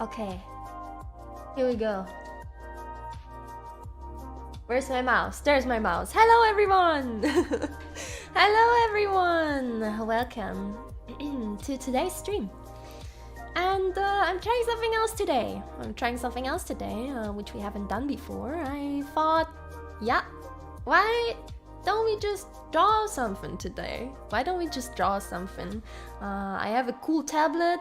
Okay, here we go. Where's my mouse? There's my mouse. Hello everyone! Hello everyone! Welcome to today's stream. And I'm trying something else today. Which we haven't done before. I thought, yeah, why don't we just draw something today? I have a cool tablet,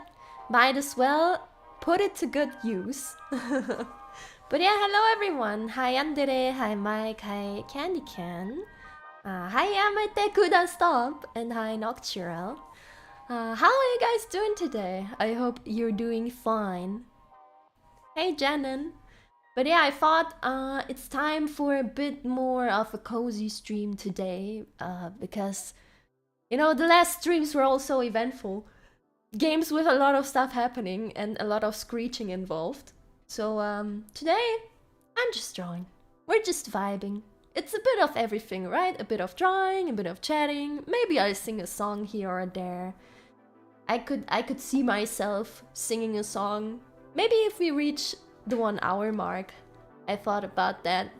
might as well put it to good use. But yeah, hello everyone. Hi Andere, hi Mike, hi Candy Can. Hi Yamete Couldn't Stop, and hi Noctural. How are you guys doing today? I hope you're doing fine. Hey Janan. But yeah, I thought it's time for a bit more of a cozy stream today, because, you know, the last streams were also eventful. Games with a lot of stuff happening and a lot of screeching involved. So today, I'm just drawing. We're just vibing. It's a bit of everything, right? A bit of drawing, a bit of chatting. Maybe I'll sing a song here or there. I could see myself singing a song. Maybe if we reach the 1 hour mark. I thought about that.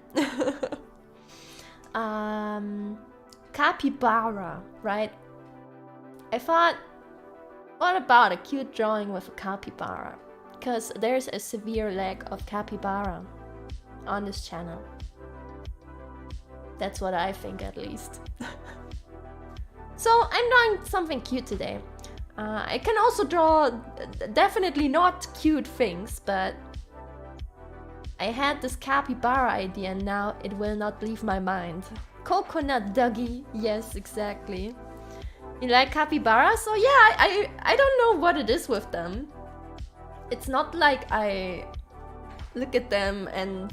Capybara, right? I thought, what about a cute drawing with a capybara? Because there's a severe lack of capybara on this channel. That's what I think, at least. So I'm drawing something cute today. I can also draw definitely not cute things, but I had this capybara idea and now it will not leave my mind. Coconut Dougie, yes, exactly. You like capybaras? So yeah, I don't know what it is with them. It's not like I look at them and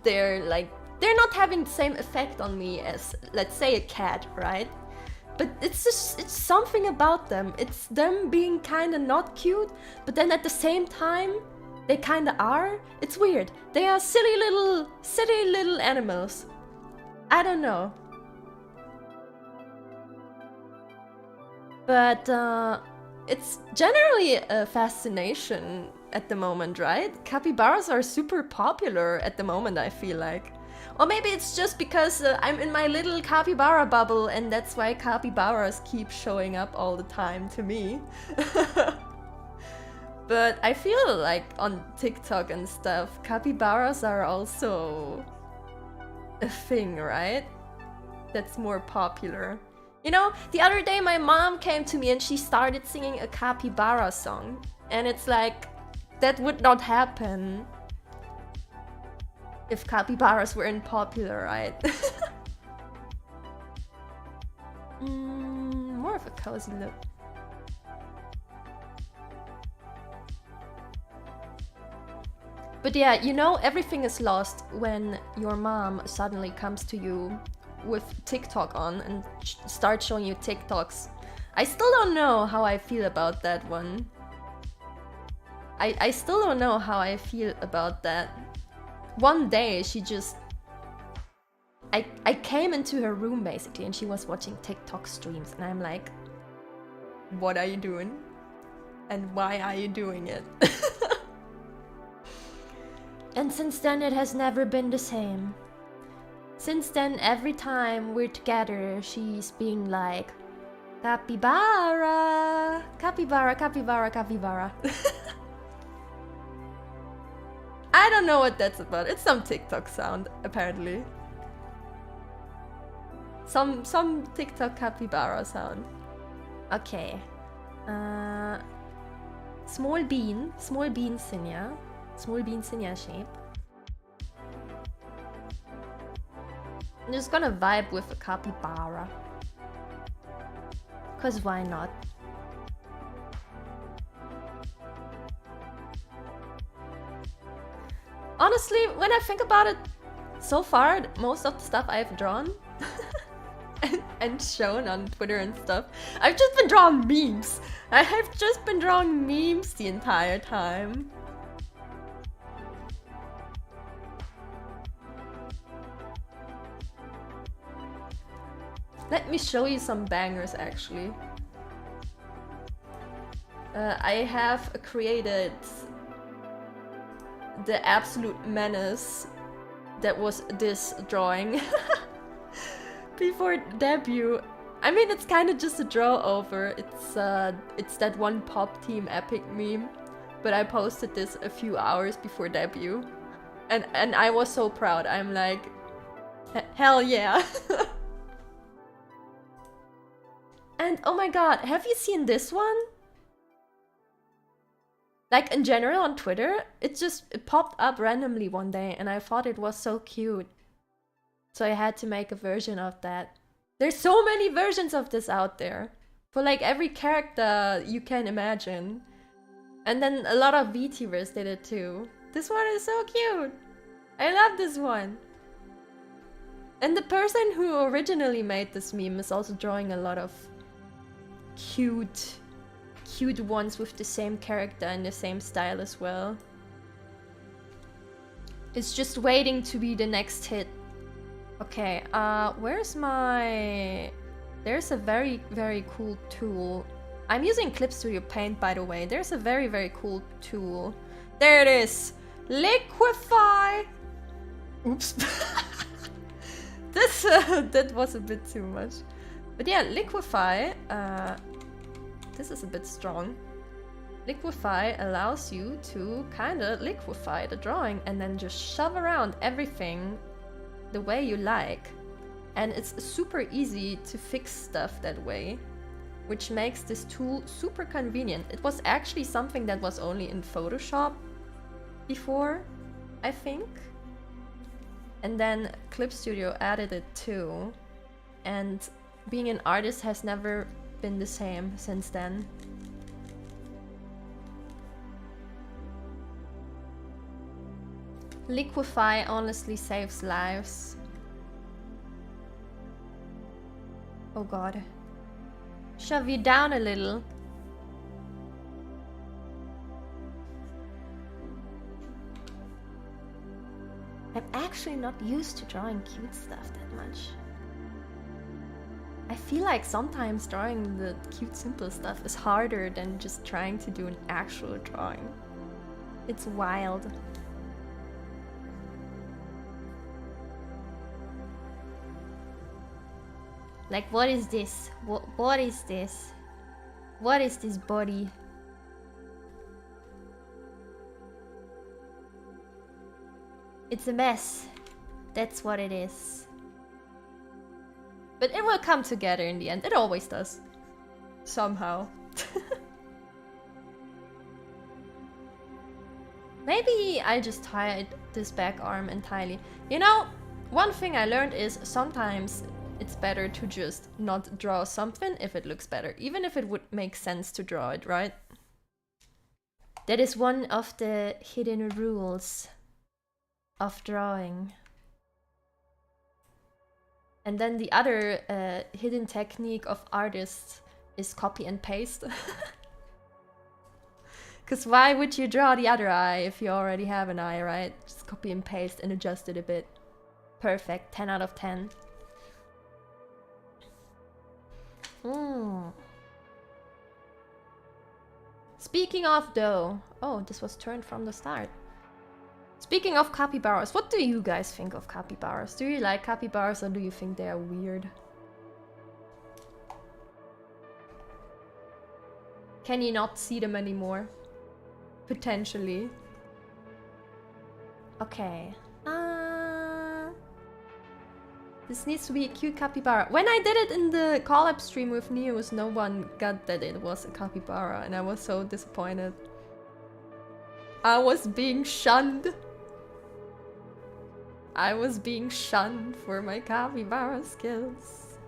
they're not having the same effect on me as, let's say, a cat, right? But it's something about them. It's them being kinda not cute, but then at the same time, they kinda are. It's weird. They are silly little animals. I don't know. But it's generally a fascination at the moment, right? Capybaras are super popular at the moment, I feel like. Or maybe it's just because I'm in my little capybara bubble and that's why capybaras keep showing up all the time to me. But I feel like on TikTok and stuff, capybaras are also a thing, right? That's more popular. You know, the other day my mom came to me and she started singing a capybara song. And it's like, that would not happen if capybaras weren't popular, right? More of a cozy look. But yeah, you know, everything is lost when your mom suddenly comes to you with TikTok on and starts showing you TikToks. I still don't know how I feel about that one. I still don't know how I feel about that. One day she just... I came into her room basically and she was watching TikTok streams and I'm like, what are you doing? And why are you doing it? And since then it has never been the same. Since then, every time we're together, she's being like, capybara, capybara, capybara, capybara. I don't know what that's about. It's some TikTok sound, apparently. Some TikTok capybara sound. Okay. Small bean Cinnia. Small bean Cinnia shape. I'm just gonna vibe with a capybara. Cause why not? Honestly, when I think about it, so far, most of the stuff I've drawn and shown on Twitter and stuff, I've just been drawing memes. I have just been drawing memes the entire time. Let me show you some bangers, actually. I have created the absolute menace that was this drawing before debut. I mean, it's kind of just a draw over. It's that one pop team epic meme, but I posted this a few hours before debut, and I was so proud. I'm like, hell yeah. And oh my god, have you seen this one? Like in general on Twitter, it popped up randomly one day and I thought it was so cute. So I had to make a version of that. There's so many versions of this out there. For like every character you can imagine. And then a lot of VTubers did it too. This one is so cute. I love this one. And the person who originally made this meme is also drawing a lot of cute ones with the same character and the same style as well. It's just waiting to be the next hit. Okay, where's my... There's a very, very cool tool. I'm using Clip Studio Paint, by the way. There's a very, very cool tool. There it is! Liquify! Oops. That was a bit too much. But yeah, Liquify, this is a bit strong. Liquify allows you to kinda liquefy the drawing and then just shove around everything the way you like. And it's super easy to fix stuff that way, which makes this tool super convenient. It was actually something that was only in Photoshop before, I think. And then Clip Studio added it too. And being an artist has never been the same since then. Liquify honestly saves lives. Oh god. Shove you down a little. I'm actually not used to drawing cute stuff that much. I feel like sometimes drawing the cute simple stuff is harder than just trying to do an actual drawing. It's wild. Like, what is this? What is this? What is this body? It's a mess. That's what it is. But it will come together in the end. It always does. Somehow. Maybe I just tied this back arm entirely. You know, one thing I learned is sometimes it's better to just not draw something if it looks better. Even if it would make sense to draw it, right? That is one of the hidden rules of drawing. And then the other hidden technique of artists is copy and paste. Because why would you draw the other eye if you already have an eye, right? Just copy and paste and adjust it a bit. Perfect, 10 out of 10. Speaking of though... Oh, this was turned from the start. Speaking of capybaras, what do you guys think of capybaras? Do you like capybaras or do you think they are weird? Can you not see them anymore? Potentially. Okay. This needs to be a cute capybara. When I did it in the collab stream with Nious, no one got that it was a capybara and I was so disappointed. I was being shunned. I was being shunned for my capybara skills.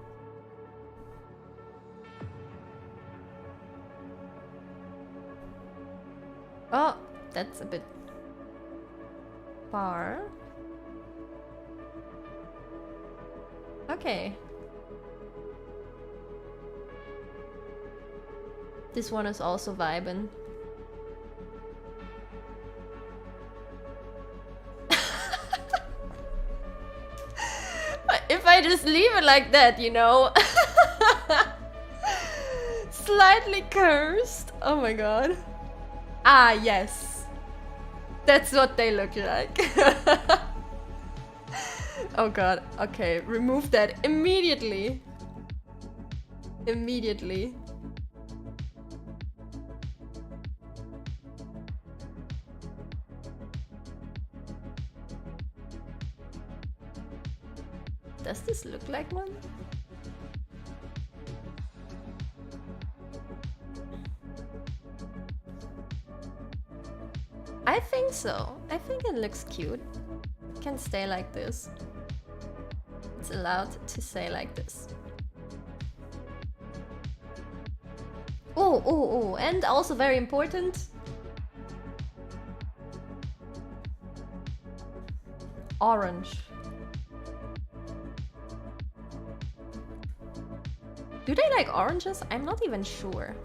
Oh, that's a bit far. Okay. This one is also vibin'. If I just leave it like that, you know. slightly cursed. Oh my god. Ah, yes. That's what they look like. Oh god. Okay, remove that immediately. Immediately. Does this look like one? I think so. I think it looks cute. It can stay like this. It's allowed to stay like this. Oh, and also very important. Orange. Do they like oranges? I'm not even sure.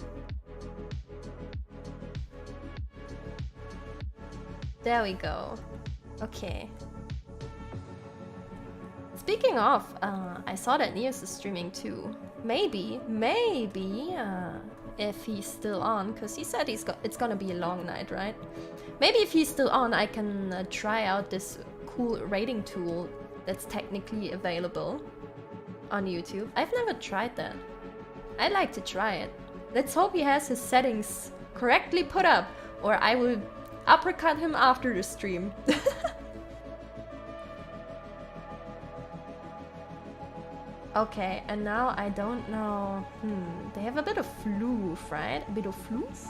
There we go. Okay. Speaking of, I saw that Nious is streaming too. Maybe, if he's still on, because he said it's gonna be a long night, right? Maybe if he's still on, I can try out this cool rating tool that's technically available on YouTube. I've never tried that. I'd like to try it. Let's hope he has his settings correctly put up, or I will uppercut him after the stream. Okay, and now I don't know. They have a bit of floof, right? A bit of floof?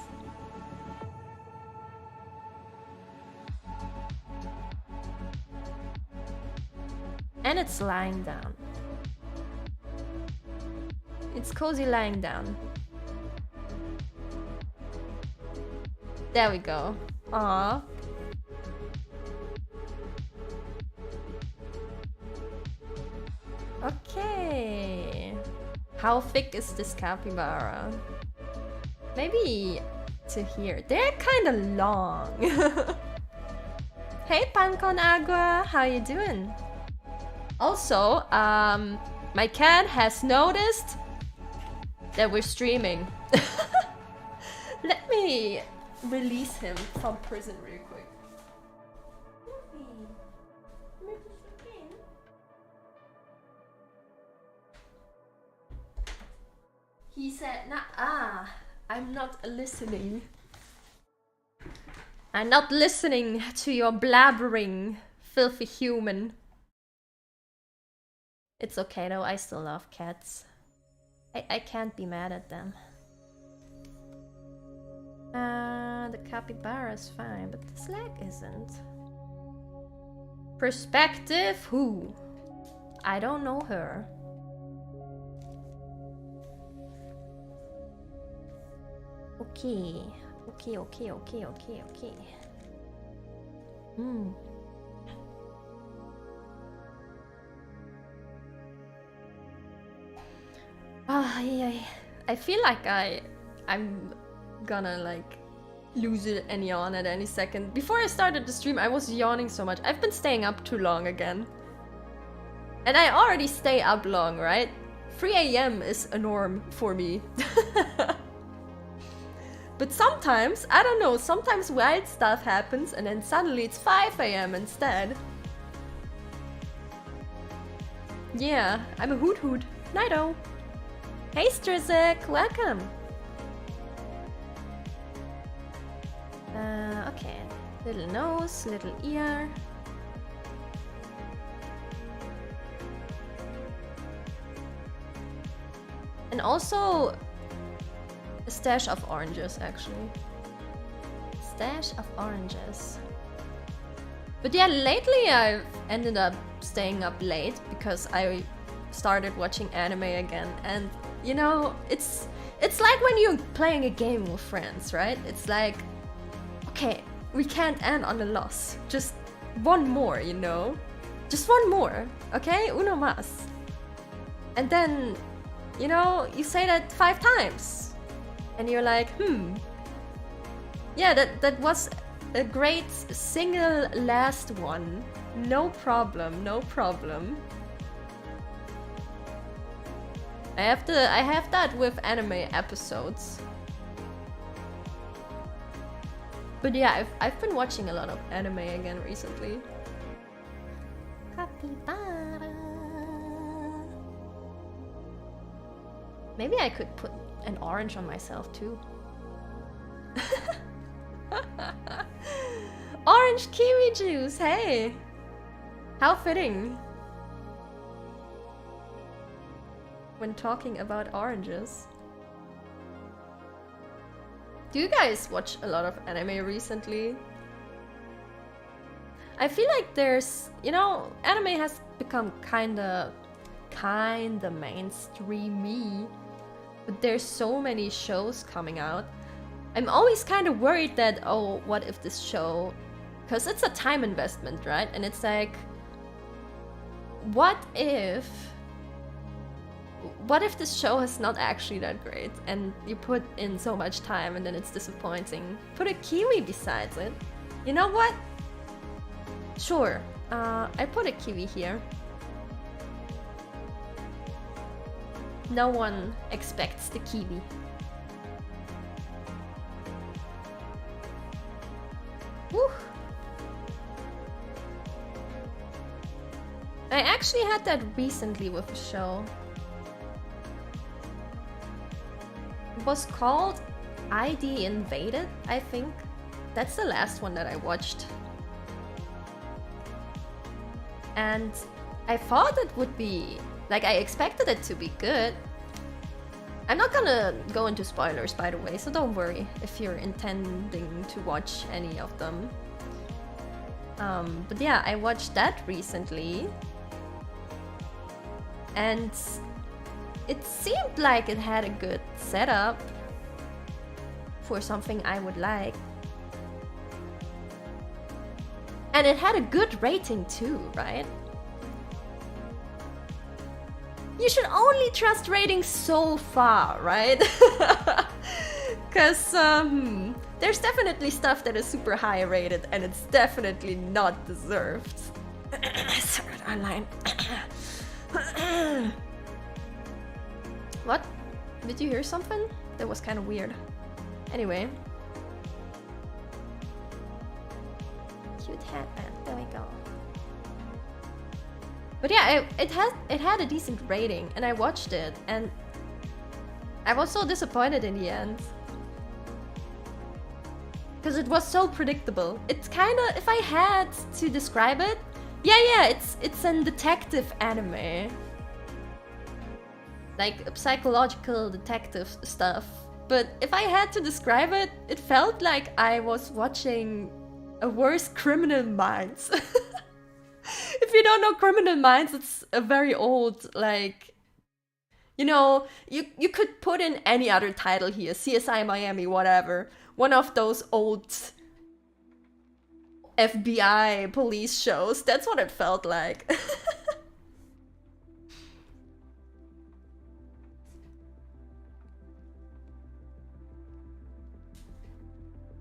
And it's lying down. It's cozy lying down. There we go. Aww. Okay. How thick is this capybara? Maybe to here. They're kind of long. Hey Pancon Agua, how you doing? Also, my cat has noticed that we're streaming. Let me release him from prison real quick. He said, nah, I'm not listening. I'm not listening to your blabbering, filthy human. It's okay though, I still love cats. I can't be mad at them. The capybara is fine, but this leg isn't. Perspective who? I don't know her. Okay. I feel like I'm gonna like lose it and yawn at any second. Before I started the stream, I was yawning so much. I've been staying up too long again. And I already stay up long, right? 3 AM is a norm for me. But sometimes, I don't know, sometimes wild stuff happens and then suddenly it's 5 AM instead. Yeah, I'm a hoot hoot. Nighto. Hey Strizek, welcome. Okay. Little nose, little ear. And also a stash of oranges, actually. Stash of oranges. But yeah, lately I've ended up staying up late because I started watching anime again. And you know, it's like when you're playing a game with friends, right? It's like, okay, we can't end on a loss. Just one more, you know? Just one more, okay? Uno más. And then, you know, you say that 5 times. And you're like, yeah, that was a great single last one. No problem, no problem. I have that with anime episodes. But yeah, I've been watching a lot of anime again recently. Capybara. Maybe I could put an orange on myself too. Orange kiwi juice, hey! How fitting. When talking about oranges. Do you guys watch a lot of anime recently? I feel like there's, you know, anime has become kinda mainstreamy, but there's so many shows coming out. I'm always kind of worried that, oh, what if this show, because it's a time investment, right? And it's like, what if this show is not actually that great and you put in so much time and then it's disappointing? Put a kiwi besides it. You know what? Sure, I put a kiwi here. No one expects the kiwi. Woo! I actually had that recently with a show. It was called ID Invaded, I think. That's the last one that I watched. And I thought it would be, like, I expected it to be good. I'm not gonna go into spoilers, by the way, so don't worry if you're intending to watch any of them. But yeah, I watched that recently. And it seemed like it had a good setup for something I would like. And it had a good rating too, right? You should only trust ratings so far, right? Because there's definitely stuff that is super high rated and it's definitely not deserved. Sorry, online. What? Did you hear something? That was kind of weird. Anyway. Cute headband. There we go. But yeah, it had a decent rating, and I watched it, and I was so disappointed in the end. Because it was so predictable. It's kind of, if I had to describe it, yeah, it's a detective anime. Like psychological detective stuff. But if I had to describe it, it felt like I was watching a worse Criminal Minds. If you don't know Criminal Minds, it's a very old, like, you know, you could put in any other title here, CSI Miami, whatever. One of those old FBI police shows. That's what it felt like.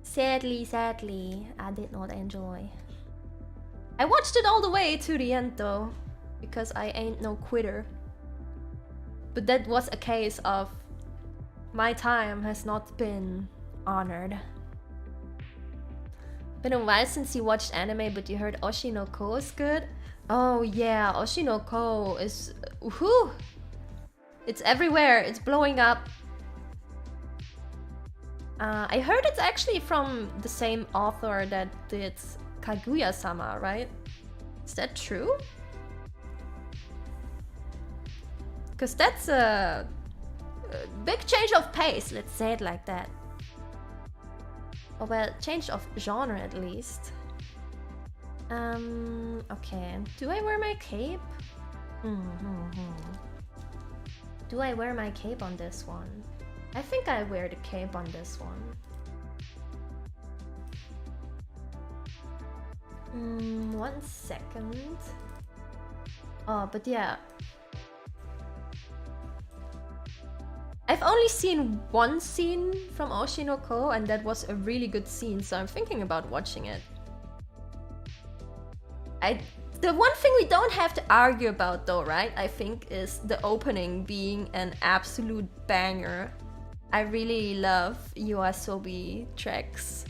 Sadly, I did not enjoy. I watched it all the way to the end though, because I ain't no quitter. But that was a case of my time has not been honored. Been a while since you watched anime, but you heard Oshi no Ko is good? Oh yeah, Oshi no Ko is... woohoo! It's everywhere, it's blowing up. I heard it's actually from the same author that did Kaguya-sama, right? Is that true? Because that's a big change of pace, let's say it like that. Oh well, change of genre at least. Okay. Do I wear my cape? Do I wear my cape on this one? I think I wear the cape on this one. 1 second. Oh, but yeah. I've only seen one scene from Oshi no Ko, and that was a really good scene, so I'm thinking about watching it. The one thing we don't have to argue about though, right? I think is the opening being an absolute banger. I really love Yoasobi tracks.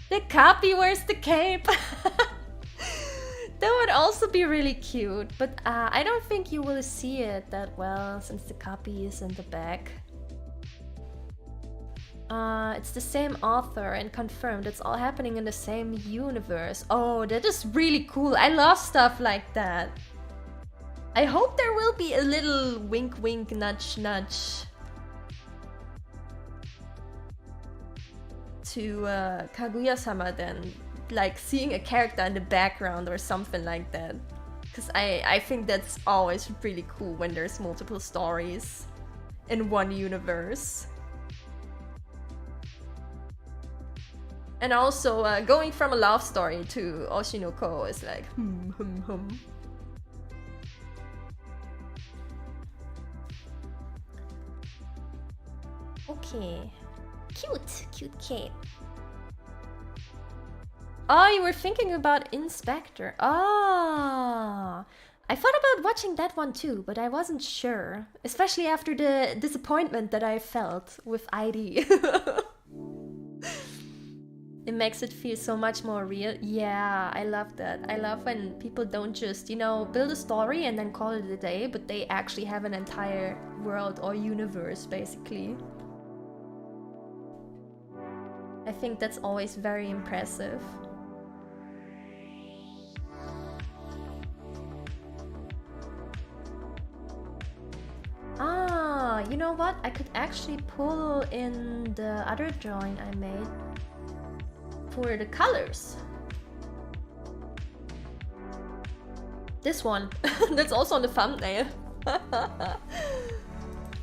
The copy wears the cape. That would also be really cute, but I don't think you will see it that well since the copy is in the back. It's the same author and confirmed. It's all happening in the same universe. Oh, that is really cool. I love stuff like that. I hope there will be a little wink wink nudge nudge to Kaguya-sama then. Like seeing a character in the background or something like that. Because I think that's always really cool when there's multiple stories in one universe. And also going from a love story to Oshinoko is like Okay. Cute cape. Oh, you were thinking about Inspector. Oh, I thought about watching that one too, but I wasn't sure. Especially after the disappointment that I felt with ID. It makes it feel so much more real. Yeah, I love that. I love when people don't just, you know, build a story and then call it a day, but they actually have an entire world or universe, basically. I think that's always very impressive. Ah, you know what? I could actually pull in the other drawing I made for the colors. This one. That's also on the thumbnail.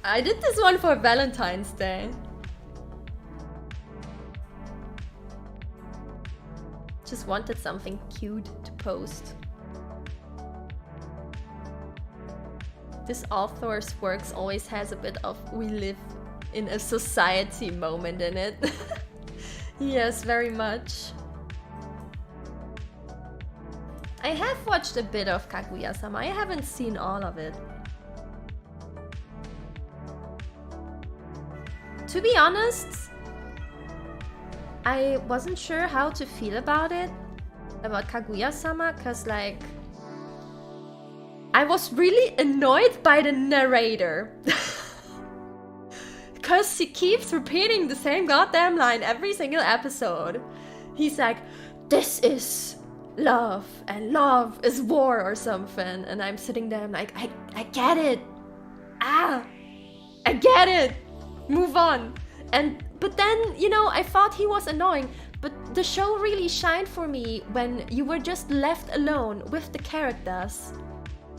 I did this one for Valentine's Day. Just wanted something cute to post. This author's works always has a bit of we live in a society moment in it. Yes, very much. I have watched a bit of Kaguya-sama. I haven't seen all of it. To be honest, I wasn't sure how to feel about it, about Kaguya-sama, cause like I was really annoyed by the narrator. Cause he keeps repeating the same goddamn line every single episode. He's like, this is love and love is war or something. And I'm sitting there, I'm like, I get it. I get it. Move on. But then, you know, I thought he was annoying. But the show really shined for me when you were just left alone with the characters.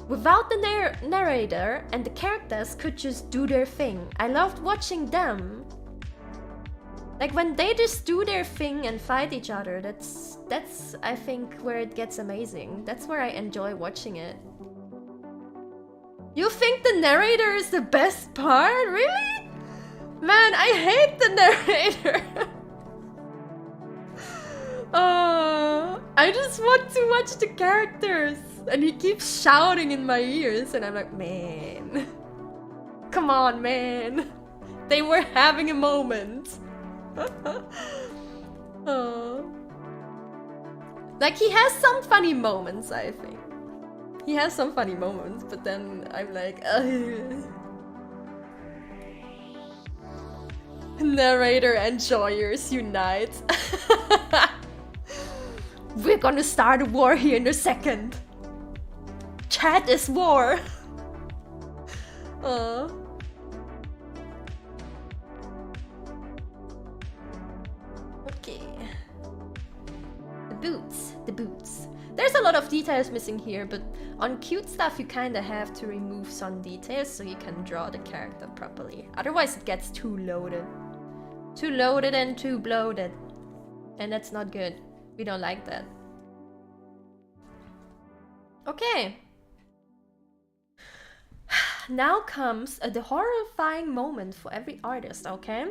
Without the narrator, and the characters could just do their thing. I loved watching them. Like when they just do their thing and fight each other, that's I think where it gets amazing. That's where I enjoy watching it. You think the narrator is the best part? Really? Man, I hate the narrator. I just want to watch the characters. And he keeps shouting in my ears and I'm like, man. Come on, man. They were having a moment. Like he has some funny moments, I think. He has some funny moments, but then I'm like, narrator and enjoyers unite. We're gonna start a war here in a second. Chat is war. Okay. The boots. There's a lot of details missing here, but on cute stuff you kinda have to remove some details so you can draw the character properly. Otherwise it gets too loaded. Too loaded and too bloated. And that's not good. We don't like that. Okay. Now comes the horrifying moment for every artist, okay?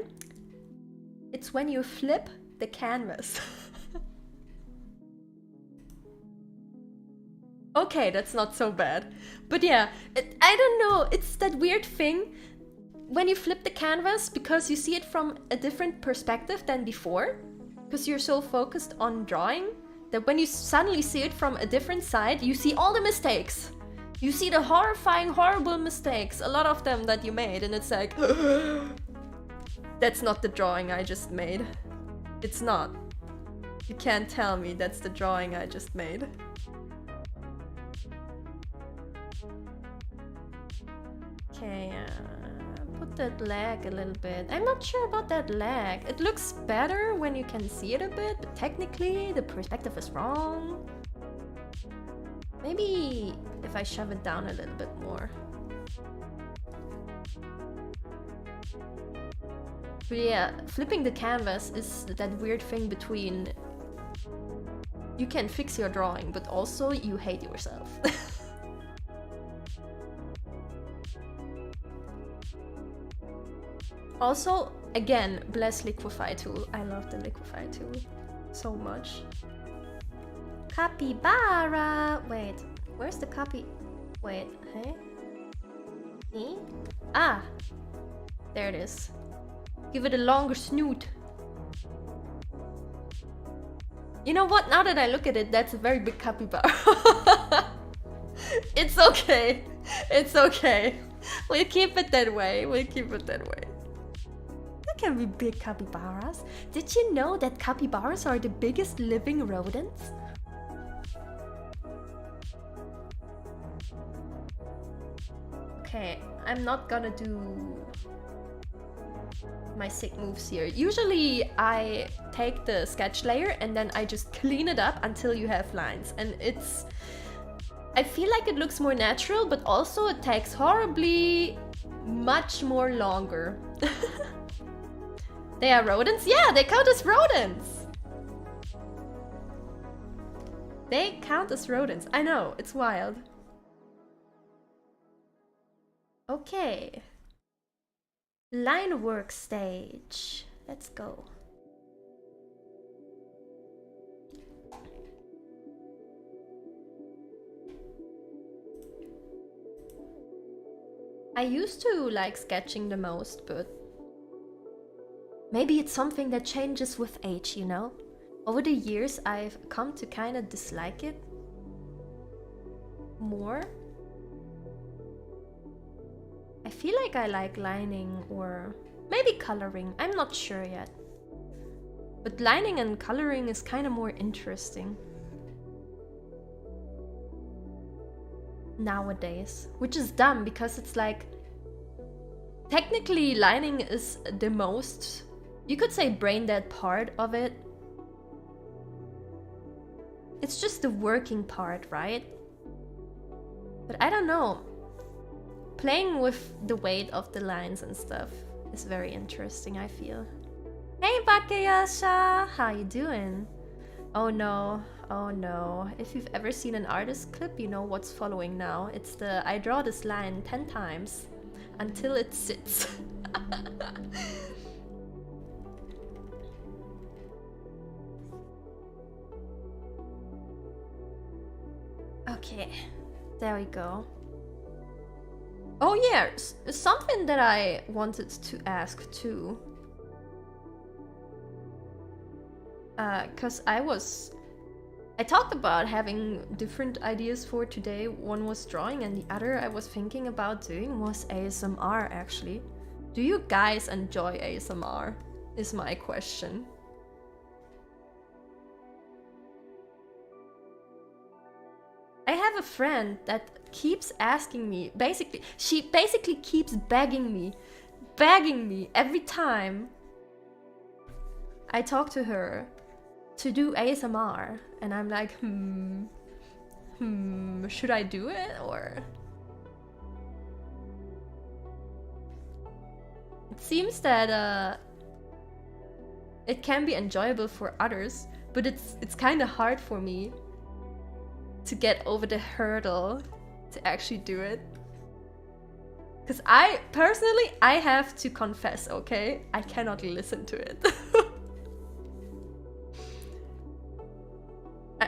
It's when you flip the canvas. Okay, that's not so bad. But yeah, I don't know, it's that weird thing when you flip the canvas because you see it from a different perspective than before, because you're so focused on drawing, that when you suddenly see it from a different side, you see all the mistakes. You see the horrifying, horrible mistakes, a lot of them that you made, and it's like, that's not the drawing I just made. It's not. You can't tell me that's the drawing I just made. Okay, put that leg a little bit. I'm not sure about that leg. It looks better when you can see it a bit, but technically the perspective is wrong. Maybe if I shove it down a little bit more. But yeah, flipping the canvas is that weird thing between you can fix your drawing, but also you hate yourself. Also, again, bless Liquify tool. I love the Liquify tool so much. Capybara! Wait, where's the copy? Wait, hey? Me? Ah! There it is. Give it a longer snoot. You know what? Now that I look at it, that's a very big capybara. It's okay. It's okay. We'll keep it that way. We'll keep it that way. There can be big capybaras. Did you know that capybaras are the biggest living rodents? Okay, I'm not gonna do my sick moves here. Usually I take the sketch layer and then I just clean it up until you have lines, and it's... I feel like it looks more natural, but also it takes horribly much more longer. They are rodents? Yeah, they count as rodents! They count as rodents. I know, it's wild. Okay. Line work stage. Let's go. I used to like sketching the most, but maybe it's something that changes with age, you know? Over the years, I've come to kind of dislike it more. I feel like I like lining or maybe coloring. I'm not sure yet. But lining and coloring is kind of more interesting nowadays, which is dumb because it's like technically lining is the most, you could say, brain dead part of it. It's just the working part, right? But I don't know. Playing with the weight of the lines and stuff is very interesting, I feel. Hey Backseating, how you doing? Oh no, oh no. If you've ever seen an artist clip, you know what's following now. It's the I draw this line 10 times until it sits. Okay, there we go. Oh yeah, something that I wanted to ask too. Cause I talked about having different ideas for today. One was drawing and the other I was thinking about doing was ASMR actually. Do you guys enjoy ASMR? Is my question. I have a friend that keeps asking me, she basically keeps begging me every time I talk to her to do ASMR, and I'm like, should I do it or? It seems that it can be enjoyable for others, but it's kind of hard for me to get over the hurdle to actually do it. Because I have to confess, okay? I cannot listen to it.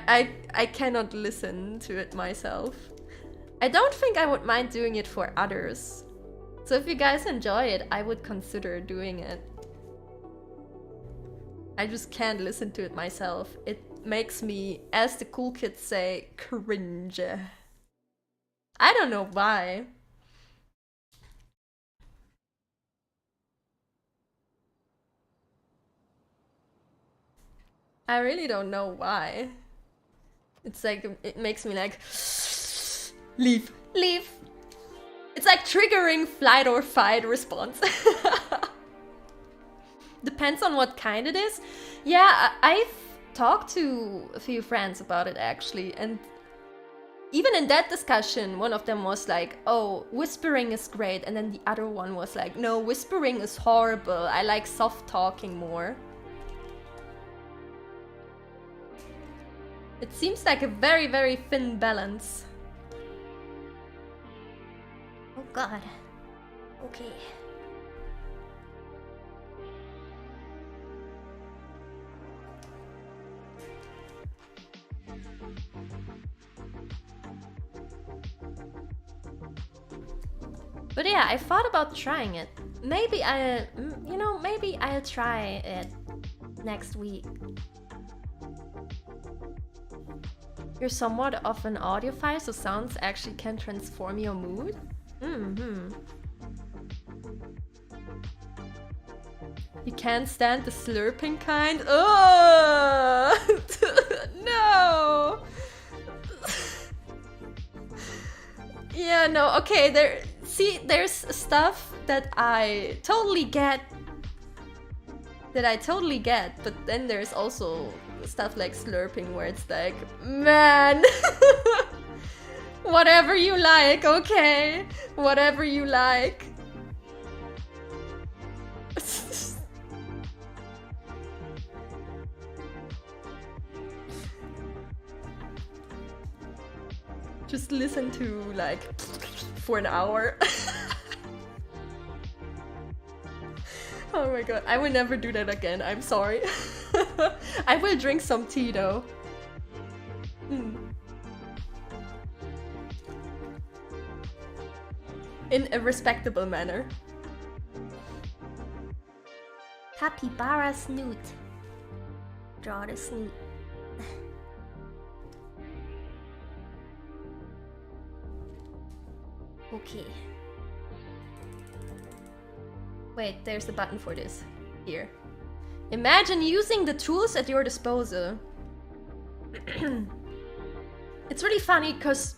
I cannot listen to it myself. I don't think I would mind doing it for others. So if you guys enjoy it, I would consider doing it. I just can't listen to it myself. It makes me, as the cool kids say, cringe. I don't know why. I really don't know why. It's like, it makes me like, leave, leave. It's like triggering flight or fight response. Depends on what kind it is. Yeah, I've talked to a few friends about it actually, and even in that discussion, one of them was like, oh, whispering is great, and then the other one was like, no, whispering is horrible, I like soft talking more. It seems like a very, very thin balance. Oh god. Okay. But yeah, I thought about trying it. Maybe maybe I'll try it next week. You're somewhat of an audiophile, so sounds actually can transform your mood? You can't stand the slurping kind? Oh! No! Yeah, no, okay, there's stuff that I totally get. But then there's also stuff like slurping where it's like, man, whatever you like, okay? Whatever you like. Just listen to like for an hour. Oh my god, I will never do that again, I'm sorry. I will drink some tea though. In a respectable manner. Capybara snoot. Draw the snoot. Okay. Wait, there's a button for this. Here. Imagine using the tools at your disposal. It's really funny because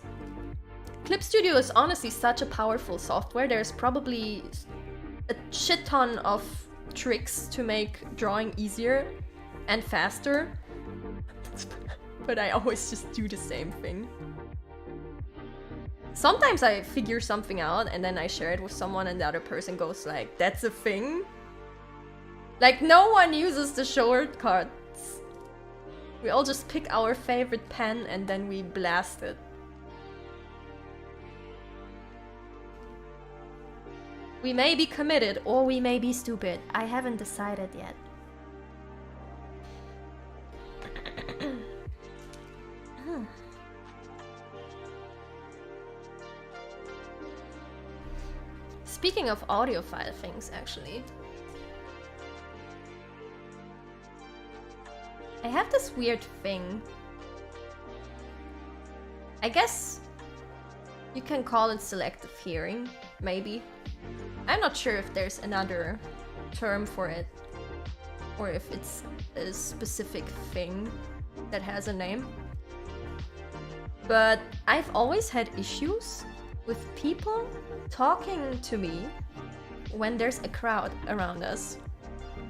Clip Studio is honestly such a powerful software. There's probably a shit ton of tricks to make drawing easier and faster. But I always just do the same thing. Sometimes I figure something out and then I share it with someone and the other person goes like, that's a thing? Like, no one uses the shortcuts. We all just pick our favorite pen and then we blast it. We may be committed or we may be stupid. I haven't decided yet. Speaking of audiophile things, actually. I have this weird thing. I guess you can call it selective hearing, maybe. I'm not sure if there's another term for it, or if it's a specific thing that has a name. But I've always had issues with people talking to me when there's a crowd around us.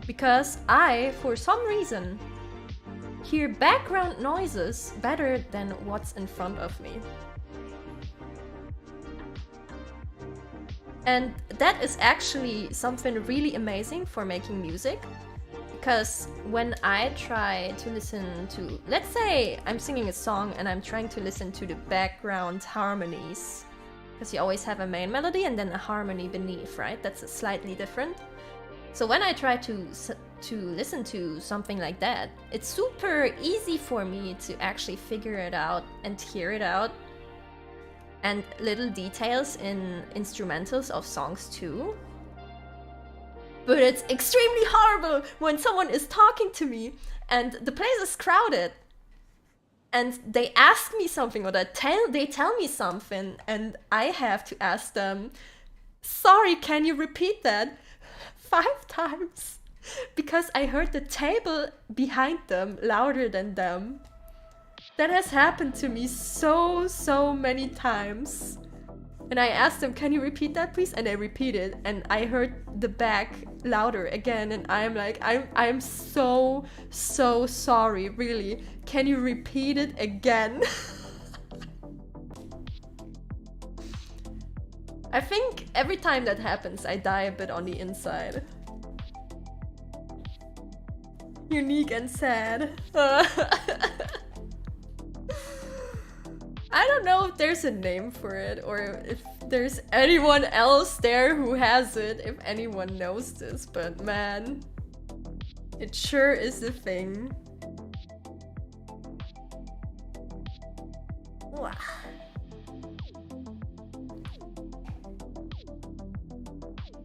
Because I, for some reason, hear background noises better than what's in front of me. And that is actually something really amazing for making music. Because when I try to listen to, let's say I'm singing a song and I'm trying to listen to the background harmonies, because you always have a main melody and then a harmony beneath, right? That's slightly different. So when I try to listen to something like that, it's super easy for me to actually figure it out and hear it out. And little details in instrumentals of songs too. But it's extremely horrible when someone is talking to me and the place is crowded and they ask me something or they tell me something and I have to ask them, sorry, can you repeat that 5 times? Because I heard the table behind them louder than them. That has happened to me so many times. And I asked them, can you repeat that please? And they repeated and I heard the back louder again and I'm like, I'm so sorry, really. Can you repeat it again? I think every time that happens, I die a bit on the inside. Unique and sad. I don't know if there's a name for it or if there's anyone else there who has it, if anyone knows this, but man, it sure is a thing. Wow.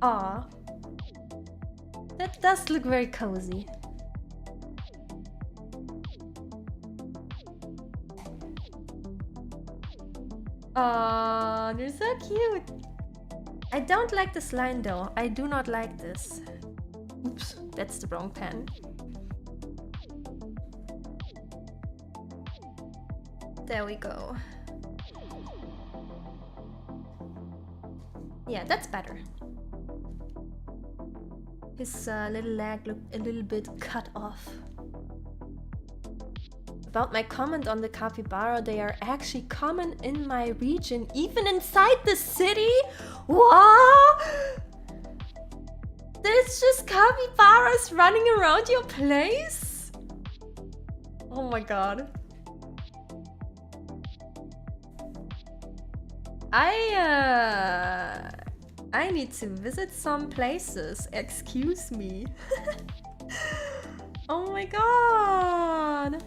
Aw, that does look very cozy. Aw, they're so cute. I don't like this line though. I do not like this. Oops, that's the wrong pen. There we go. Yeah, that's better. His little leg looked a little bit cut off. About my comment on the capybara, they are actually common in my region, even inside the city? What? There's just capybaras running around your place? Oh my god. I need to visit some places, excuse me. Oh my god.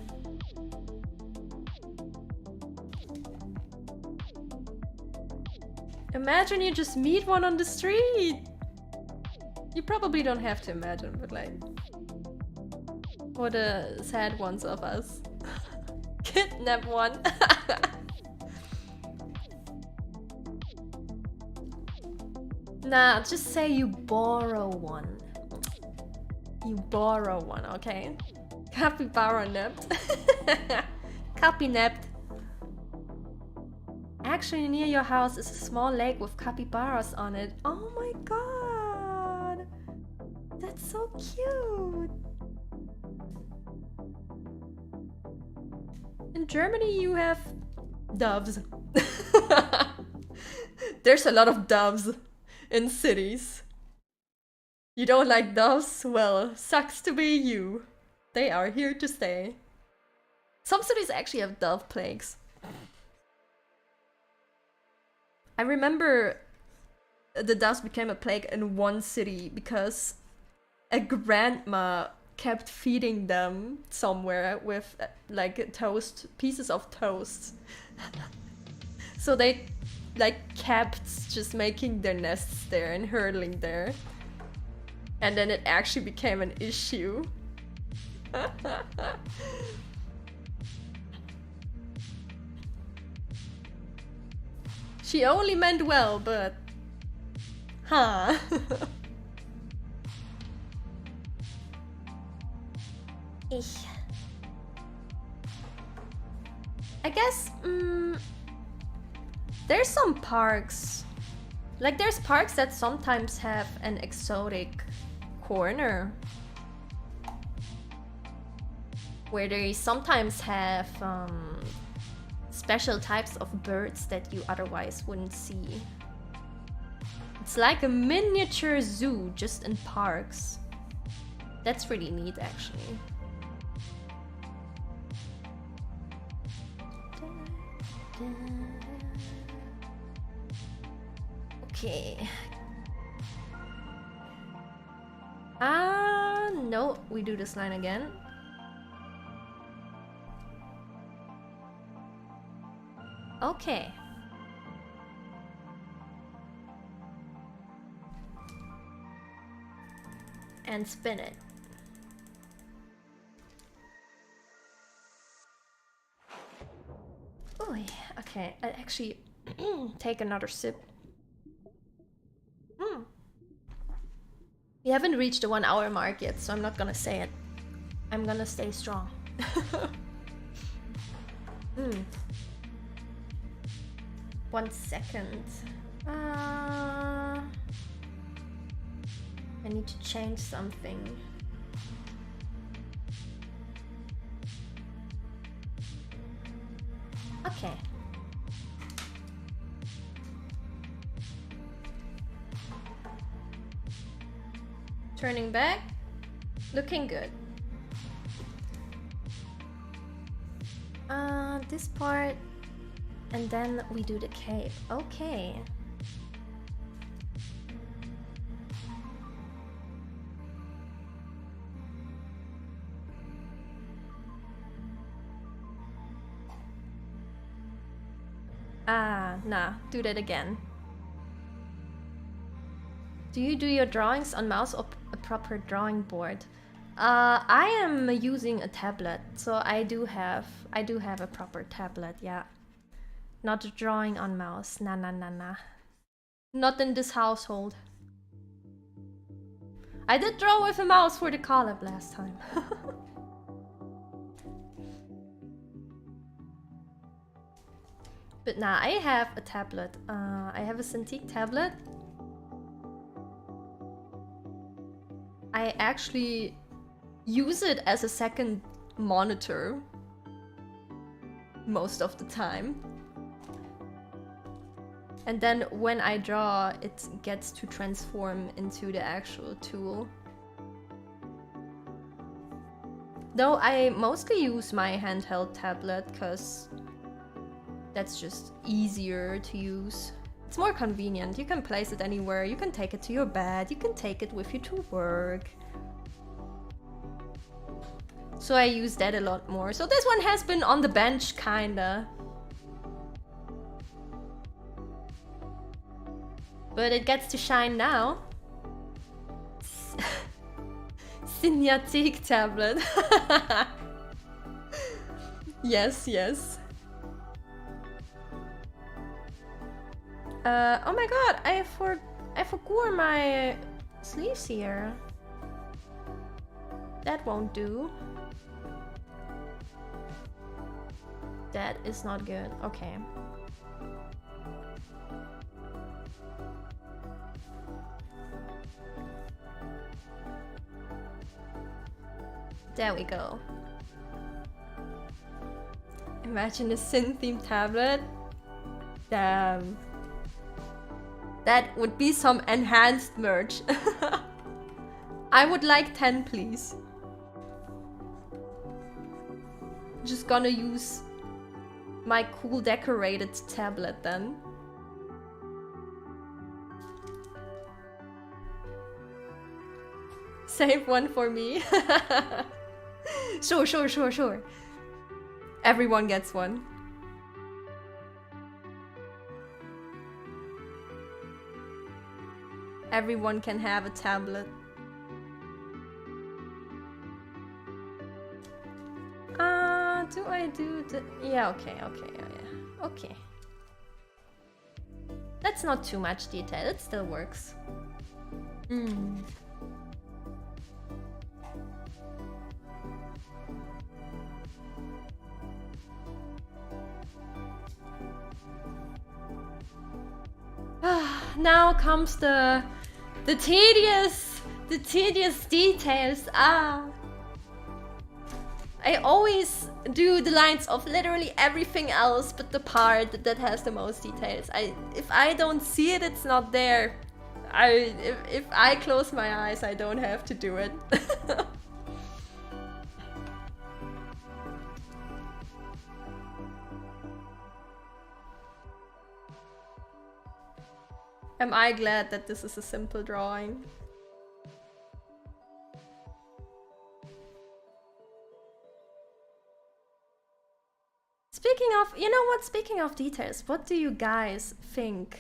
Imagine you just meet one on the street. You probably don't have to imagine, but like, what a sad ones of us. Kidnap one. Nah, just say you borrow one. You borrow one, okay? Capybara napped. Cappy napped. Actually, near your house is a small lake with capybaras on it. Oh my god! That's so cute! In Germany, you have doves. There's a lot of doves in cities. You don't like doves? Well, sucks to be you. They are here to stay. Some cities actually have dove plagues. I remember the doves became a plague in one city because a grandma kept feeding them somewhere with like pieces of toast. So they like kept just making their nests there and hurling there. And then it actually became an issue. She only meant well, but... Huh. I guess... there's some parks. Like, there's parks that sometimes have an exotic corner. Where they sometimes have special types of birds that you otherwise wouldn't see. It's like a miniature zoo just in parks. That's really neat, actually. Okay. No, we do this line again. Okay. And spin it. Oh, yeah. Okay, I'll actually take another sip. We haven't reached the 1 hour mark yet, so I'm not gonna say it. I'm gonna stay strong. 1 second. I need to change something. Okay. Turning back, looking good. This part, and then we do the cape. Okay. Nah, do that again. Do you do your drawings on mouse or a proper drawing board? I am using a tablet, so I do have a proper tablet, yeah. Not drawing on mouse, nah. Not in this household. I did draw with a mouse for the collab last time. But nah, I have a tablet. I have a Cintiq tablet. I actually use it as a second monitor most of the time. And then when I draw, it gets to transform into the actual tool. Though I mostly use my handheld tablet because that's just easier to use. It's more convenient. You can place it anywhere. You can take it to your bed. You can take it with you to work. So I use that a lot more. So this one has been on the bench, kinda. But it gets to shine now. Cinnia tablet. Yes. Oh my god, I forgot my sleeves here. That won't do. That is not good. Okay. There we go. Imagine a synth theme tablet. Damn. That would be some enhanced merch. I would like 10, please. Just gonna use my cool decorated tablet then. Save one for me. Sure. Everyone gets one. Everyone can have a tablet. Do I do the... Yeah, okay. Okay. That's not too much detail, it still works. Now comes the tedious details. I always do the lines of literally everything else but the part that has the most details. If I don't see it, it's not there. If I close my eyes, I don't have to do it. Am I glad that this is a simple drawing? Speaking of, you know what? Speaking of details, what do you guys think?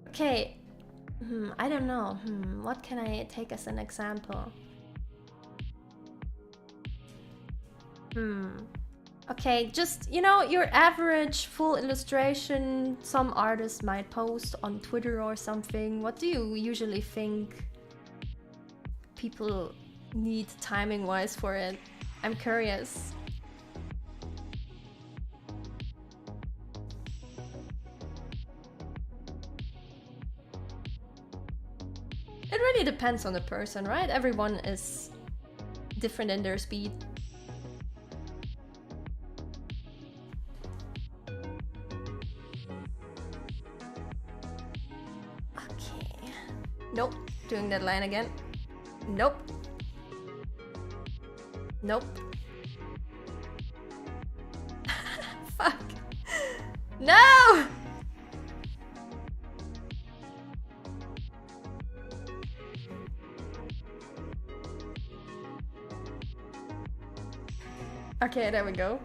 Okay, I don't know. What can I take as an example? Okay, just, you know, your average full illustration some artists might post on Twitter or something. What do you usually think people need timing-wise for it? I'm curious. It really depends on the person, right? Everyone is different in their speed. Okay. Nope. Doing that line again. Nope. Nope. Fuck. No! Okay, there we go.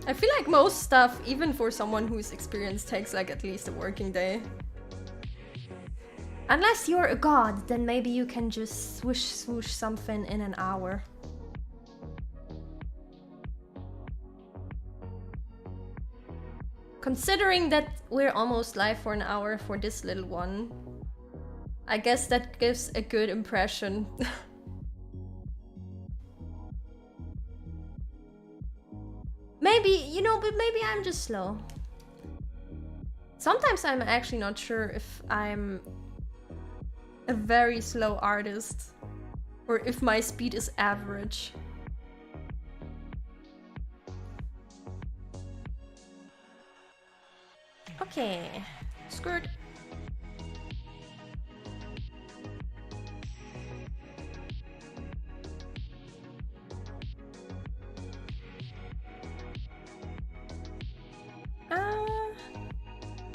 I feel like most stuff, even for someone who's experienced, takes like at least a working day. Unless you're a god, then maybe you can just swoosh swoosh something in an hour. Considering that we're almost live for an hour for this little one, I guess that gives a good impression. Maybe, you know, but maybe I'm just slow. Sometimes I'm actually not sure if I'm a very slow artist or if my speed is average. Okay, skirt.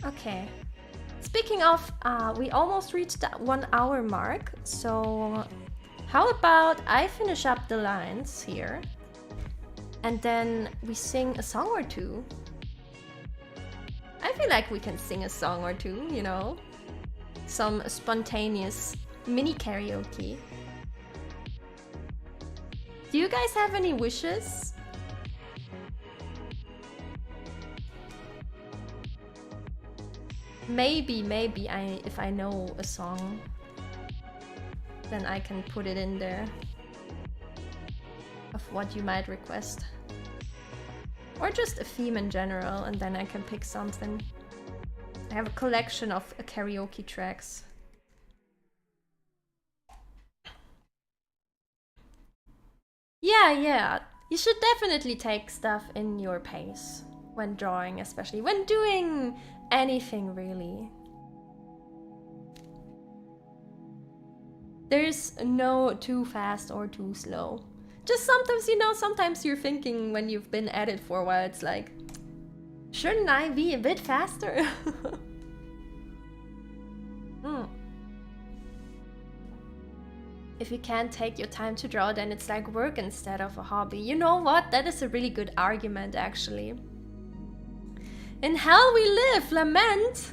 Okay. Speaking of, we almost reached that 1 hour mark, so how about I finish up the lines here and then we sing a song or two? I feel like we can sing a song or two, you know? Some spontaneous mini karaoke. Do you guys have any wishes? Maybe if I know a song, then I can put it in there of what you might request. Or just a theme in general, and then I can pick something. I have a collection of karaoke tracks. Yeah. You should definitely take stuff in your pace when drawing, especially when doing anything really. There's no too fast or too slow. Just sometimes, you know, sometimes you're thinking when you've been at it for a while, it's like, shouldn't I be a bit faster? If you can't take your time to draw, then it's like work instead of a hobby. You know what? That is a really good argument, actually. In Hell We Live, Lament.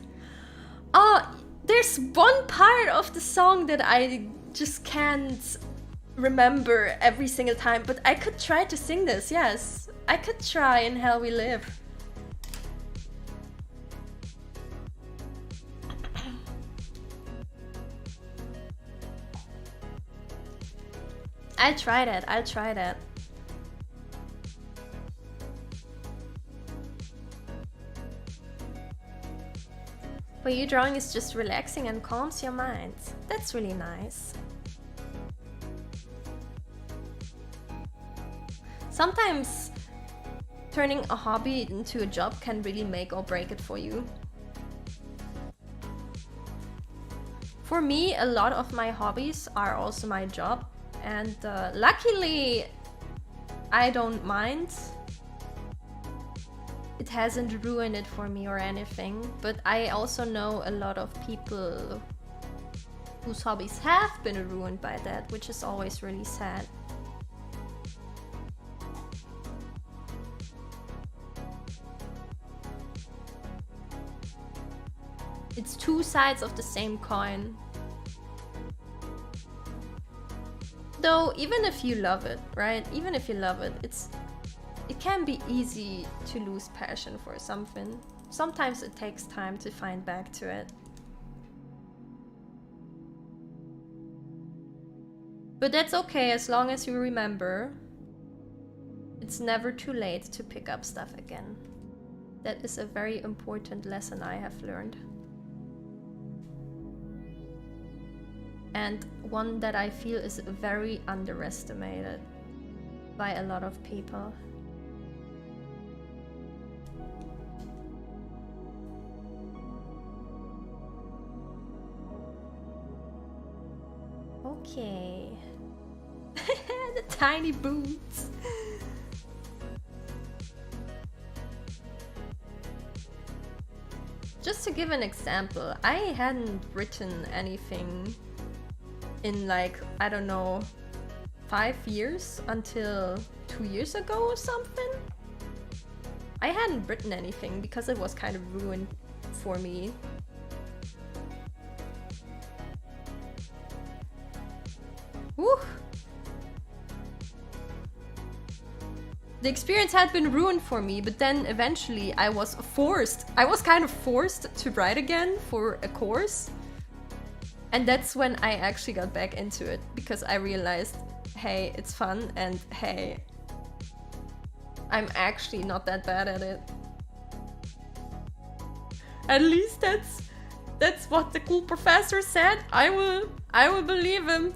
Oh, there's one part of the song that I just can't remember every single time, but I could try to sing this, yes. I could try In Hell We Live. I'll try that. For you, drawing is just relaxing and calms your mind. That's really nice. Sometimes turning a hobby into a job can really make or break it for you. For me, a lot of my hobbies are also my job, and luckily I don't mind. it hasn't ruined it for me or anything, but I also know a lot of people whose hobbies have been ruined by that, which is always really sad. It's two sides of the same coin. Though, even if you love it, right? Even if you love it, it can be easy to lose passion for something. Sometimes it takes time to find back to it. But that's okay as long as you remember it's never too late to pick up stuff again. That is a very important lesson I have learned. And one that I feel is very underestimated by a lot of people. Okay. The tiny boots. Just to give an example, I hadn't written anything in like, I don't know, 5 years until 2 years ago or something. I hadn't written anything because it was kind of ruined for me. Woo! The experience had been ruined for me, but then eventually I was kind of forced to write again for a course. And that's when I actually got back into it, because I realized, hey, it's fun, and hey, I'm actually not that bad at it. At least that's what the cool professor said. I will believe him.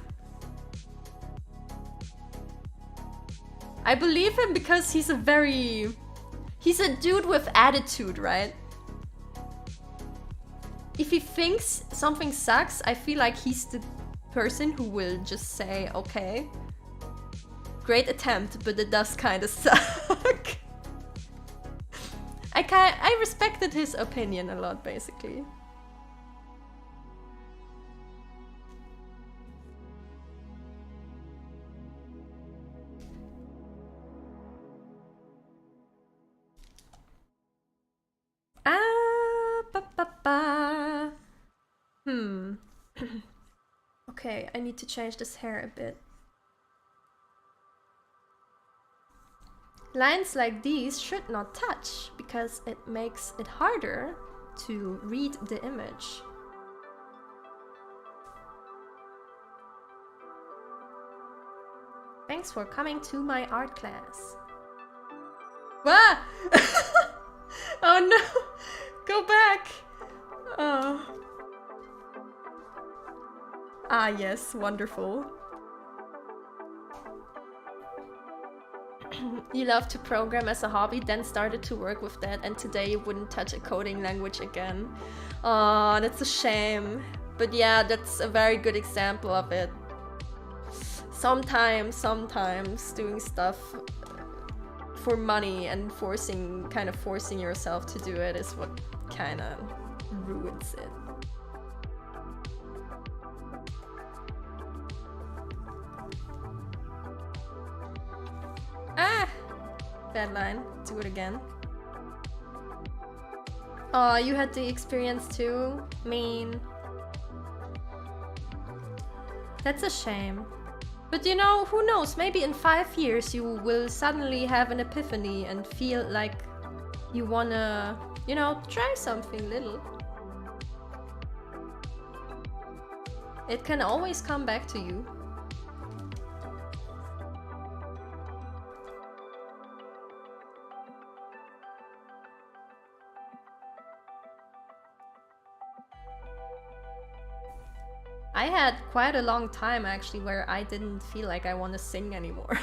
I believe him because he's a dude with attitude, right? If he thinks something sucks, I feel like he's the person who will just say, okay, great attempt, but it does kind of suck. I respected his opinion a lot, basically. Okay, I need to change this hair a bit. Lines like these should not touch, because it makes it harder to read the image. Thanks for coming to my art class. Ah! Oh no! Go back! Oh. Ah yes, wonderful. You love to program as a hobby, then started to work with that, and today you wouldn't touch a coding language again. Oh, that's a shame. But yeah, that's a very good example of it. Sometimes doing stuff for money and kind of forcing yourself to do it is what kind of ruins it. Ah! Bad line. Do it again. Oh, you had the experience too? Mean. That's a shame. But you know, who knows, maybe in 5 years you will suddenly have an epiphany and feel like you wanna, you know, try something little. It can always come back to you. I had quite a long time actually where I didn't feel like I want to sing anymore.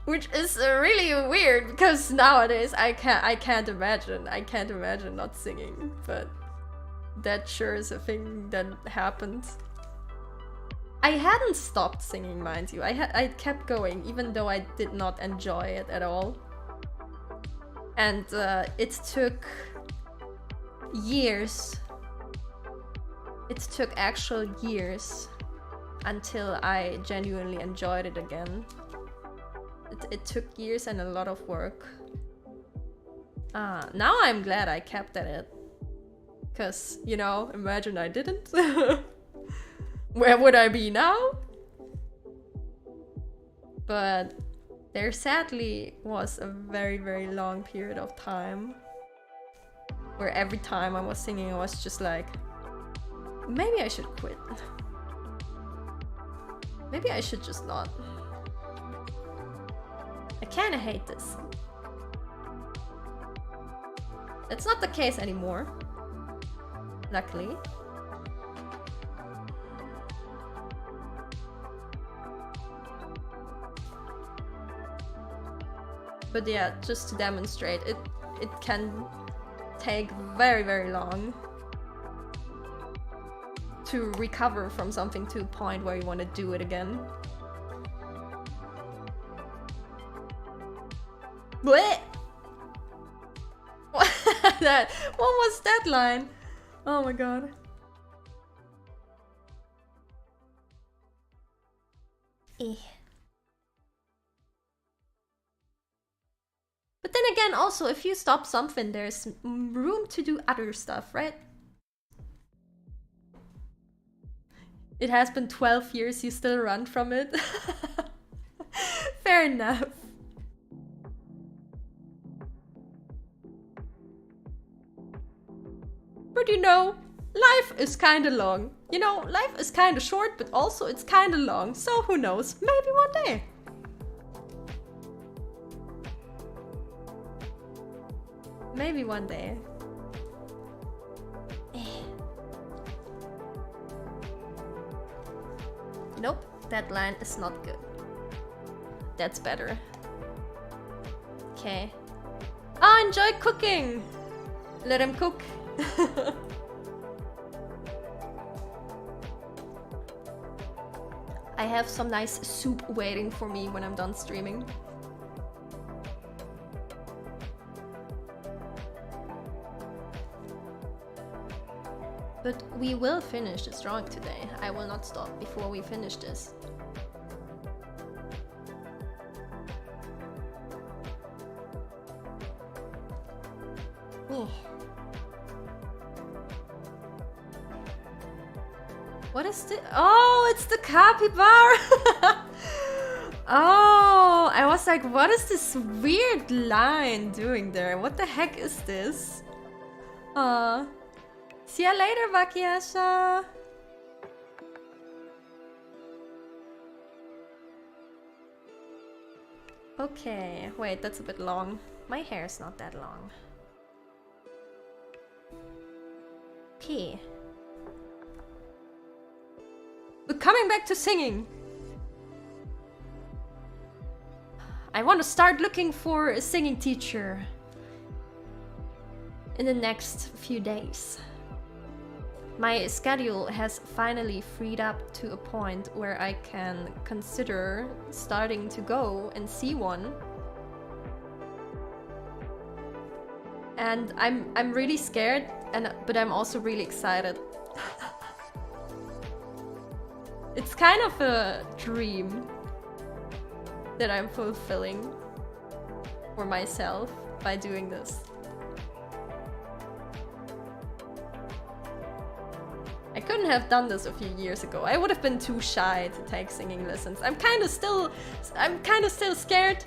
Which is really weird, because nowadays I can't imagine not singing, but that sure is a thing that happens. I hadn't stopped singing, mind you. I kept going, even though I did not enjoy it at all. And it took years. It took actual years until I genuinely enjoyed it again. It took years and a lot of work. Now I'm glad I kept at it. Cause, you know, imagine I didn't. Where would I be now? But there sadly was a very, very long period of time where every time I was singing I was just like, maybe I should quit. Maybe I should just not. I kinda hate this. That's not the case anymore. Luckily. But yeah, just to demonstrate, it can take very, very long to recover from something to a point where you want to do it again. Blech! What was that line? Oh my god. But then again, also, if you stop something, there's room to do other stuff, right? It has been 12 years, you still run from it? Fair enough. But you know, life is kinda long. You know, life is kinda short, but also it's kinda long. So who knows, maybe one day. Maybe one day. Nope, that line is not good. That's better. Okay. Oh, enjoy cooking! Let him cook. I have some nice soup waiting for me when I'm done streaming. But we will finish this drawing today. I will not stop before we finish this. What is this? Oh, it's the capybara! Oh, I was like, what is this weird line doing there? What the heck is this? See ya later, Vakiasha! Okay, wait, that's a bit long. My hair is not that long. Okay. We're coming back to singing! I want to start looking for a singing teacher in the next few days. My schedule has finally freed up to a point where I can consider starting to go and see one. And I'm really scared, but I'm also really excited. It's kind of a dream that I'm fulfilling for myself by doing this. I couldn't have done this a few years ago. I would have been too shy to take singing lessons. I'm kind of still scared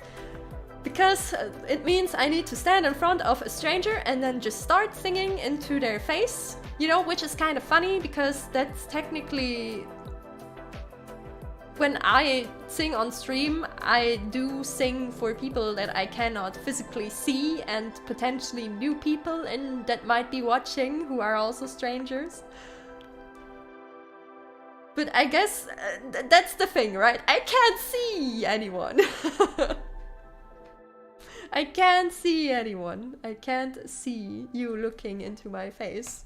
because it means I need to stand in front of a stranger and then just start singing into their face, you know, which is kind of funny because that's technically when I sing on stream, I do sing for people that I cannot physically see and potentially new people that might be watching who are also strangers. But I guess that's the thing, right? I can't see anyone. I can't see anyone. I can't see you looking into my face.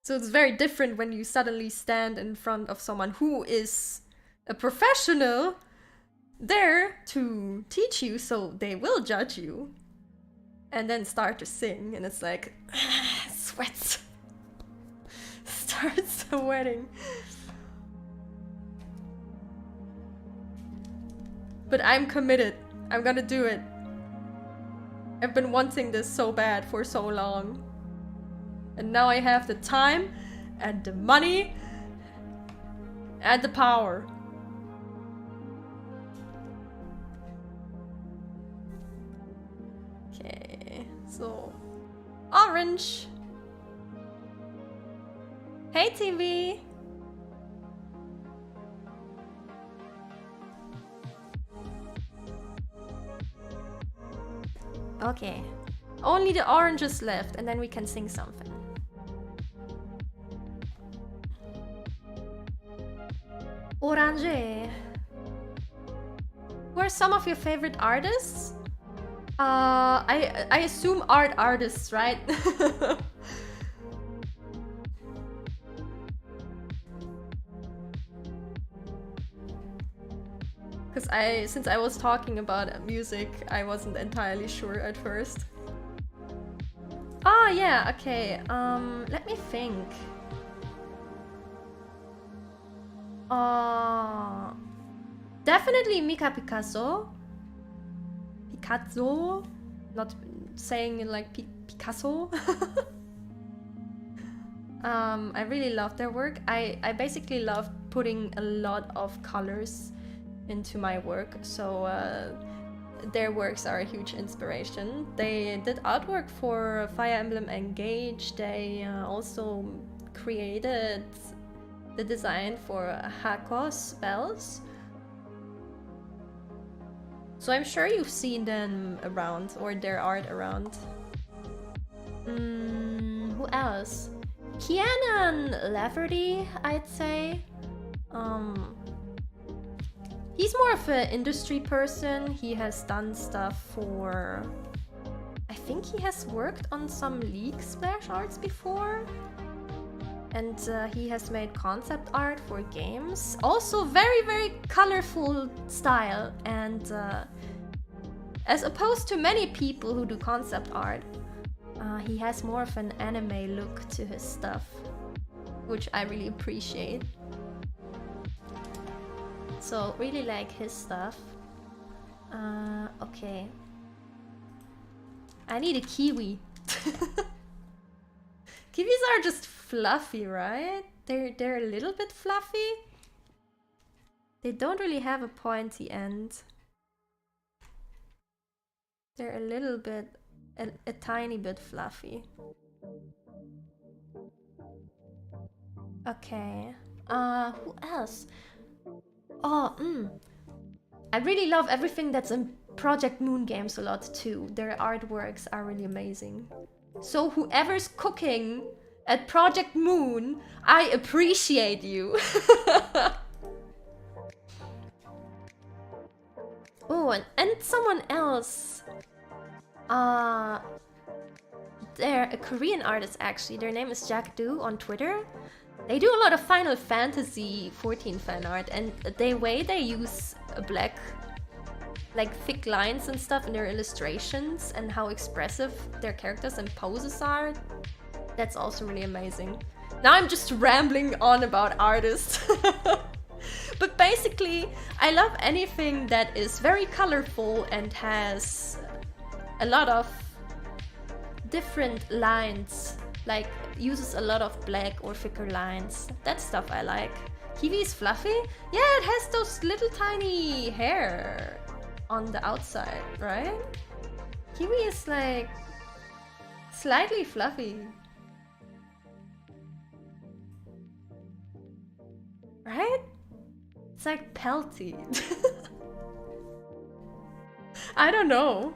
So it's very different when you suddenly stand in front of someone who is a professional there to teach you, so they will judge you. And then start to sing, and it's like, sweats. Starts sweating. But I'm committed. I'm gonna do it. I've been wanting this so bad for so long. And now I have the time, and the money, and the power. Okay, so orange. Hey TV. Okay, only the oranges left, and then we can sing something. Orange. Who are some of your favorite artists? I assume artists, right? Because since I was talking about music, I wasn't entirely sure at first. Ah, yeah, okay. Let me think. Definitely Mika Picasso. Picasso. Not saying it like Picasso. I really love their work. I basically love putting a lot of colors into my work, so their works are a huge inspiration. They did artwork for Fire Emblem Engage. They also created the design for Hako spells. So I'm sure you've seen them around, or their art around. Who else? Kianan Lafferty, I'd say. He's more of an industry person. He has done stuff for... I think he has worked on some League splash arts before. And he has made concept art for games. Also very, very colorful style. And as opposed to many people who do concept art, he has more of an anime look to his stuff, which I really appreciate. So really like his stuff. Okay. I need a kiwi. Kiwis are just fluffy, right? They're a little bit fluffy. They don't really have a pointy end. They're a little bit, a tiny bit fluffy. Okay. Who else? Oh, I really love everything that's in Project Moon games a lot too. Their artworks are really amazing. So whoever's cooking at Project Moon, I appreciate you. Oh, and someone else. They're a Korean artist actually. Their name is Jack Do on Twitter. They do a lot of Final Fantasy 14 fan art, and the way they use black, like thick lines and stuff in their illustrations, and how expressive their characters and poses are, that's also really amazing. Now I'm just rambling on about artists. But basically, I love anything that is very colorful and has a lot of different lines, like uses a lot of black or thicker lines. That stuff I like. Kiwi is fluffy? Yeah, it has those little tiny hair on the outside, right? Kiwi is like slightly fluffy. Right? It's like pelty. I don't know.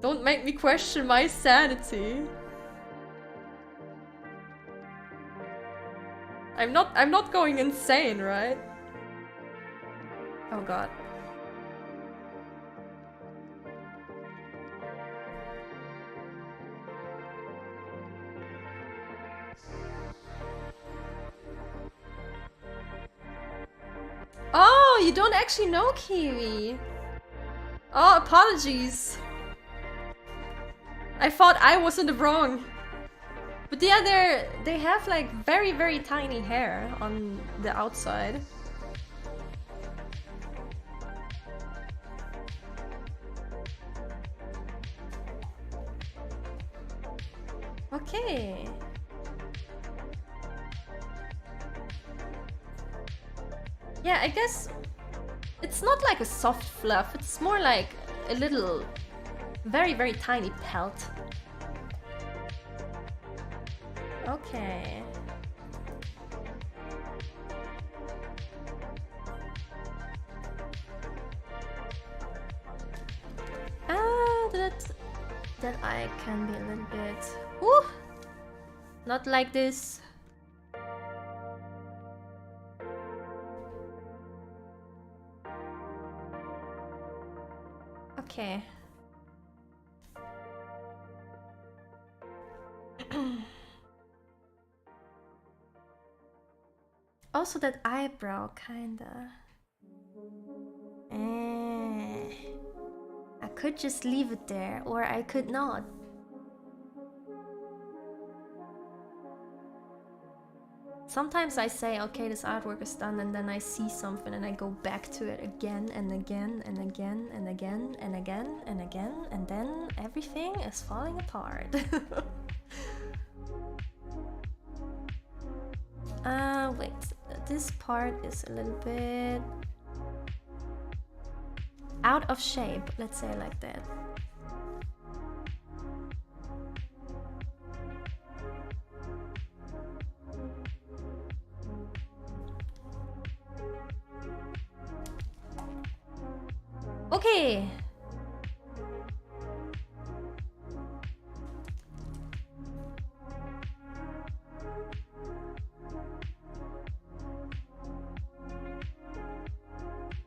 Don't make me question my sanity. I'm not going insane, right? Oh god. Oh, you don't actually know Kiwi. Oh, apologies. I thought I was in the wrong. But yeah, they have like very, very tiny hair on the outside. Okay. Yeah, I guess it's not like a soft fluff, it's more like a little, very, very tiny pelt. Okay. That eye can be a little bit... Woo! Not like this. Okay. Also that eyebrow, kinda. I could just leave it there, or I could not. Sometimes I say, okay, this artwork is done, and then I see something and I go back to it again and again and again and again and again and again, and then everything is falling apart. Wait, this part is a little bit out of shape, let's say like that. Okay.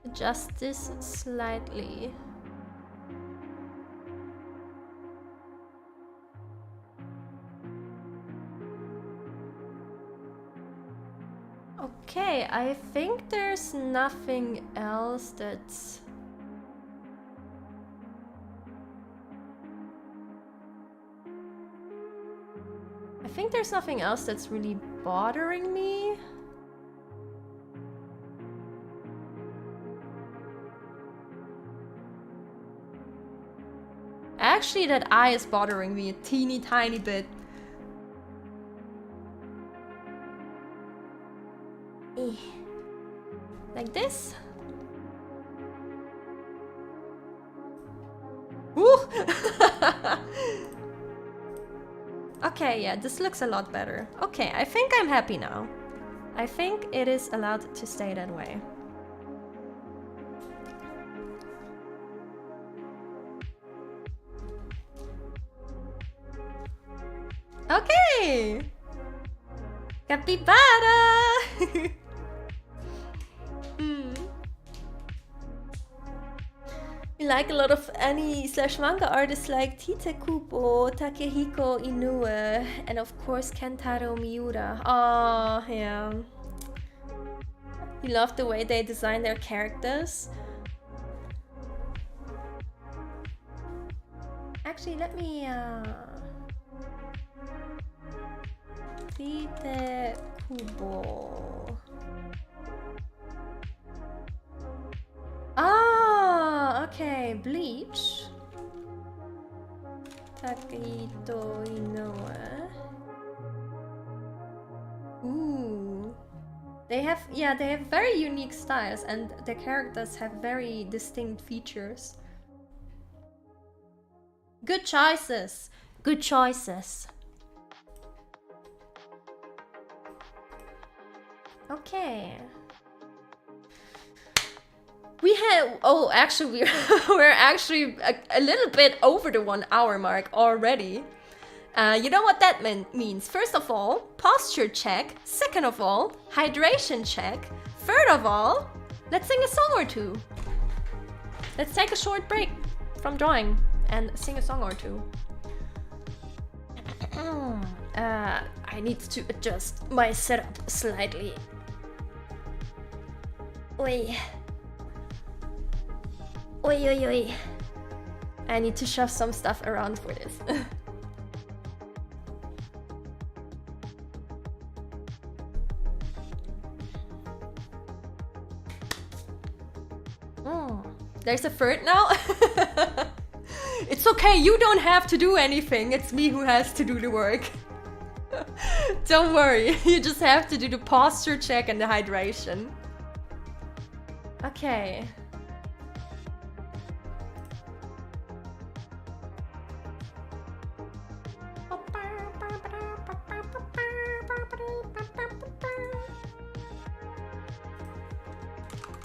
Adjust this slightly. Okay, I think there's nothing else that's... I think there's nothing else that's really bothering me. Actually, that eye is bothering me a teeny tiny bit. Like this. Ooh! Okay, yeah, this looks a lot better. Okay, I think I'm happy now. I think it is allowed to stay that way. Okay! Capybara! We like a lot of anime/manga artists like Tite Kubo, Takehiko Inoue, and of course Kentaro Miura. Oh, yeah. You love the way they design their characters. Actually, let me Tite Kubo. Ah, okay, Bleach. Takehito Inoue. Ooh. They have very unique styles, and the characters have very distinct features. Good choices. Good choices. Okay. We have, oh, actually, we're actually a little bit over the 1 hour mark already. You know what that means? First of all, posture check. Second of all, hydration check. Third of all, let's sing a song or two. Let's take a short break from drawing and sing a song or two. I need to adjust my setup slightly. Oi. Oi, oi, oi. I need to shove some stuff around for this. There's a third now? It's okay, you don't have to do anything. It's me who has to do the work. Don't worry, you just have to do the posture check and the hydration. Okay.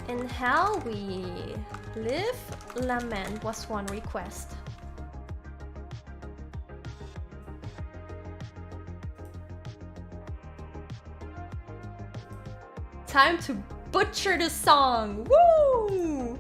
In Hell We Live, Lament was one request. Time to butcher the song! Woo!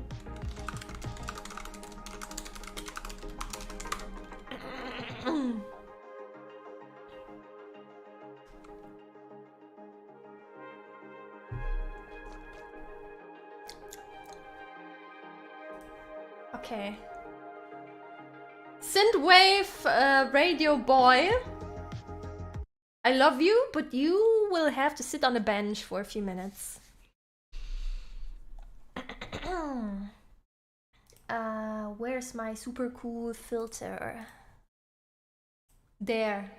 Okay. Synthwave radio boy. I love you, but you will have to sit on the bench for a few minutes. Where's my super cool filter? There.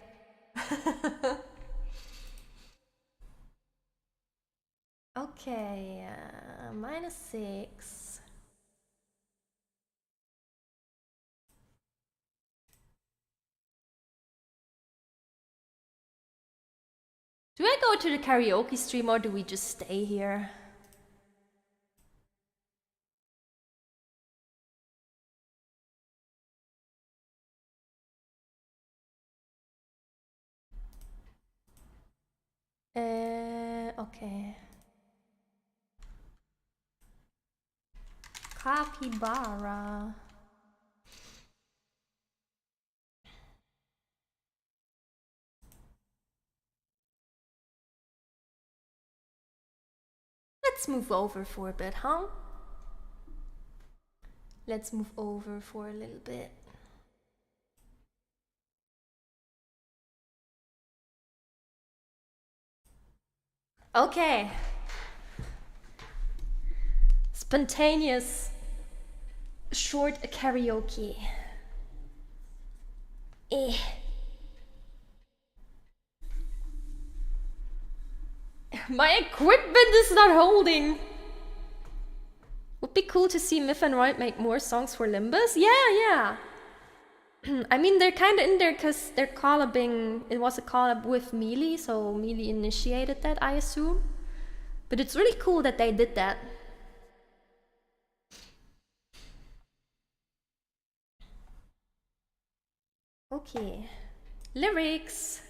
Okay, -6. Do I go to the karaoke stream or do we just stay here? Okay. Capybara. Let's move over for a bit, huh? Let's move over for a little bit. Okay. Spontaneous short karaoke. My equipment is not holding. Would be cool to see Myth and Royd make more songs for Limbus. Yeah. I mean, they're kind of in there because they're collabing. It was a collab with Mealy, so Mealy initiated that, I assume. But it's really cool that they did that. Okay. Lyrics.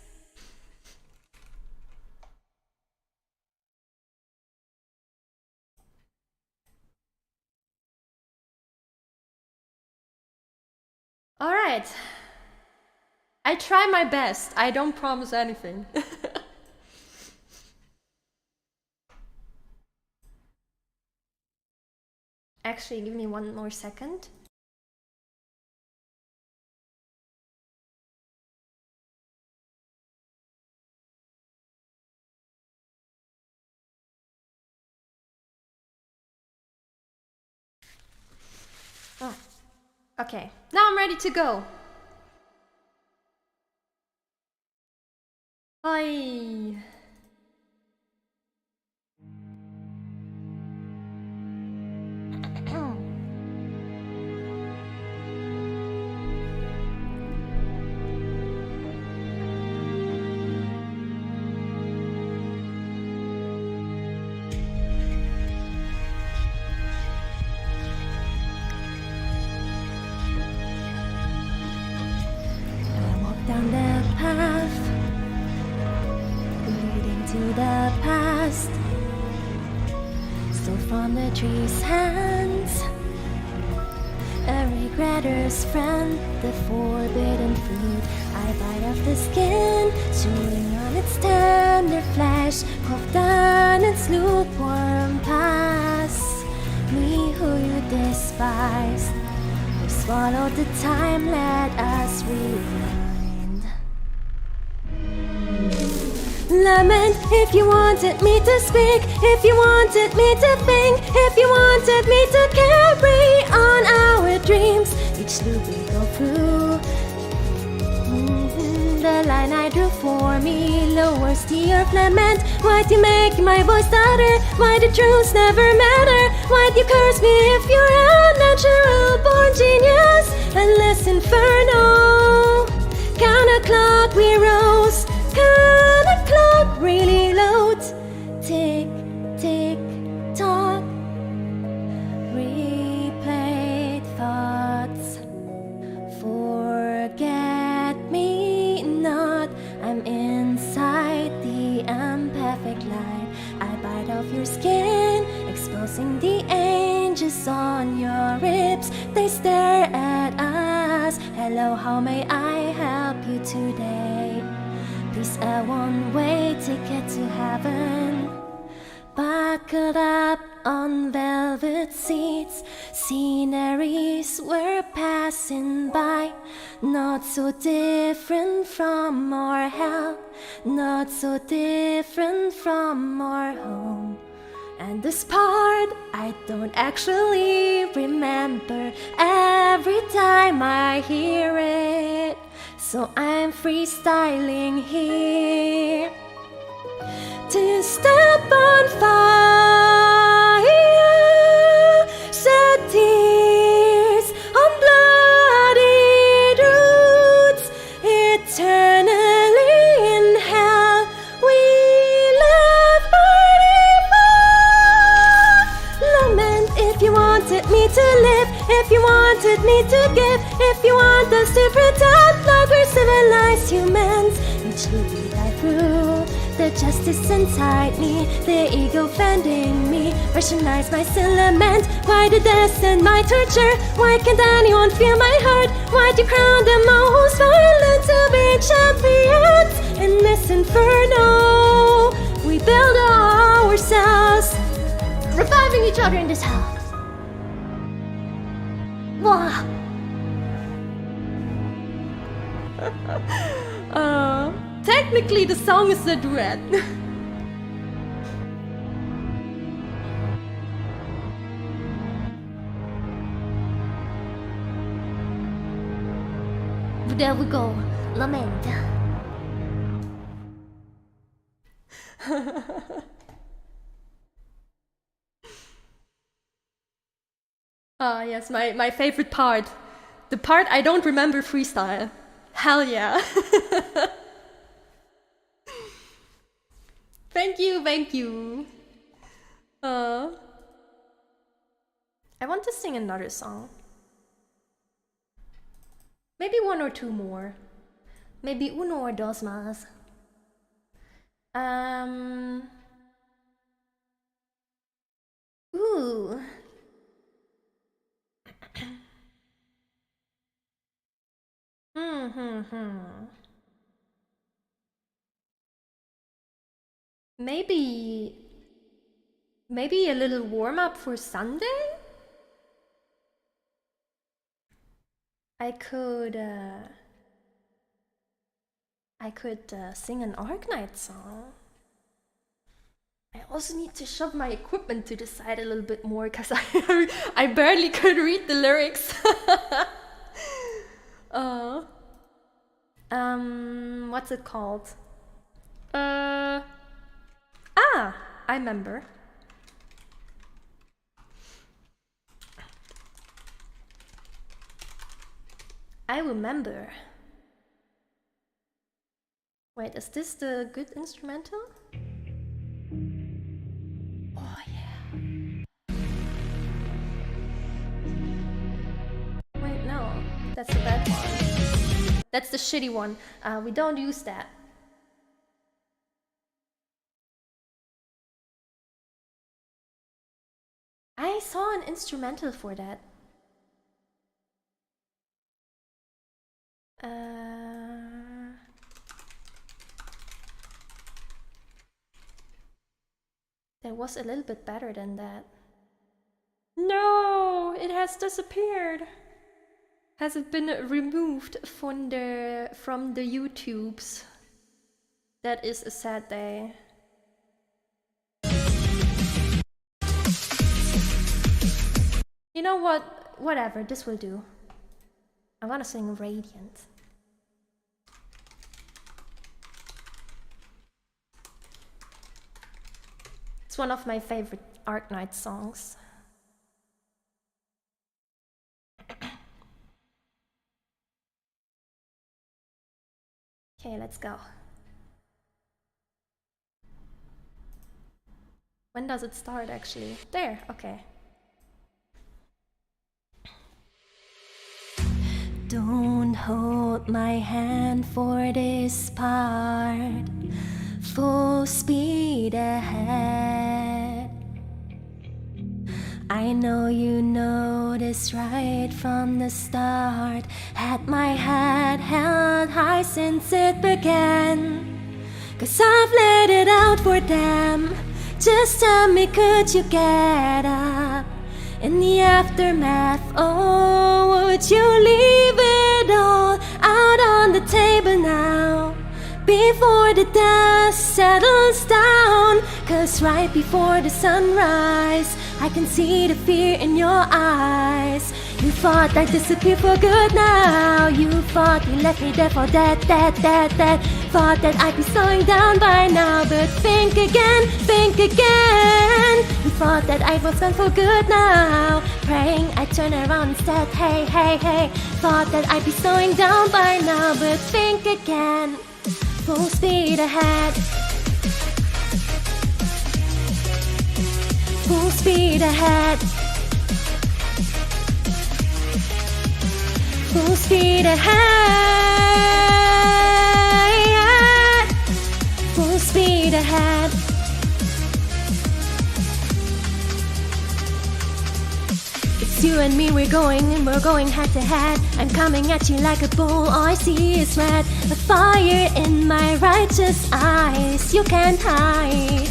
All right. I try my best. I don't promise anything. Actually, give me one more second. Oh. Okay, now I'm ready to go. Oi. Down the path leading to the past, stole from the tree's hands, a regretter's friend, the forbidden fruit. I bite off the skin, chewing on its tender flesh, coughed on its lukewarm past. me who you despised. We swallowed the time, let us rewind. Lament if you wanted me to speak, if you wanted me to think, if you wanted me to carry on our dreams. Each loop we go through, the line I drew for me lowers the earth. Lament, why'd you make my voice louder? Why the truths never matter? Why'd you curse me if you're a natural born genius? Endless inferno, counterclock we rose, counterclock really loads. Tick, tick, tock, replayed thoughts. Forget me not, I'm inside the imperfect light. I bite off your skin, exposing the angels on your ribs. They stare at us. Hello, how may I help you today? Please, a one-way ticket to heaven. Buckled up on velvet seats, sceneries were passing by. Not so different from our hell, not so different from our home. And this part I don't actually remember every time I hear it, so I'm freestyling here. To step on fire, shed tears on bloodied roots. Eternally in hell we live burning more. Lament if you wanted me to live, if you wanted me to give, if you want us to pretend like we're civilized humans. Each loop we dive through, the justice inside me, the ego fending me. Rationalize my sin, lament. Why the death and my torture? Why can't anyone feel my hurt? Why'd you crown them all who's violent to be champions? In this inferno, we build ourselves, reviving each other in this hell. Wow. Technically the song is a duet. There we go. Lament. Ah, yes, my favorite part. The part I don't remember freestyle. Hell yeah. Thank you, thank you. I want to sing another song. Maybe one or two more. Maybe uno or dos más. Ooh. Maybe a little warm-up for Sunday? I could sing an Arknight song. I also need to shove my equipment to the side a little bit more because I barely could read the lyrics. What's it called? I remember. I remember. Wait, is this the good instrumental? Oh yeah. Wait, no. That's the bad one. That's the shitty one. We don't use that. I saw an instrumental for that. That was a little bit better than that. No, it has disappeared. Has it been removed from the YouTubes? That is a sad day. You know what? Whatever, this will do. I wanna sing Radiant. It's one of my favorite Arknight songs. Okay, let's go. When does it start actually? There, okay. Don't hold my hand for this part. Full speed ahead. I know you know this right from the start. Had my head held high since it began. 'Cause I've let it out for them. Just tell me, could you get up? In the aftermath, oh, would you leave it all out on the table now? Before the dust settles down. 'Cause right before the sunrise, I can see the fear in your eyes. You thought I'd disappear for good now. You thought you left me there for dead. Thought that I'd be slowing down by now. But think again. You thought that I was gone for good now. Praying I'd turn around instead. Hey. Thought that I'd be slowing down by now. But think again. Full speed ahead. Full speed ahead. Full speed ahead. Full speed ahead. It's you and me, we're going head to head. I'm coming at you like a bull, all I see is red. A fire in my righteous eyes, you can't hide.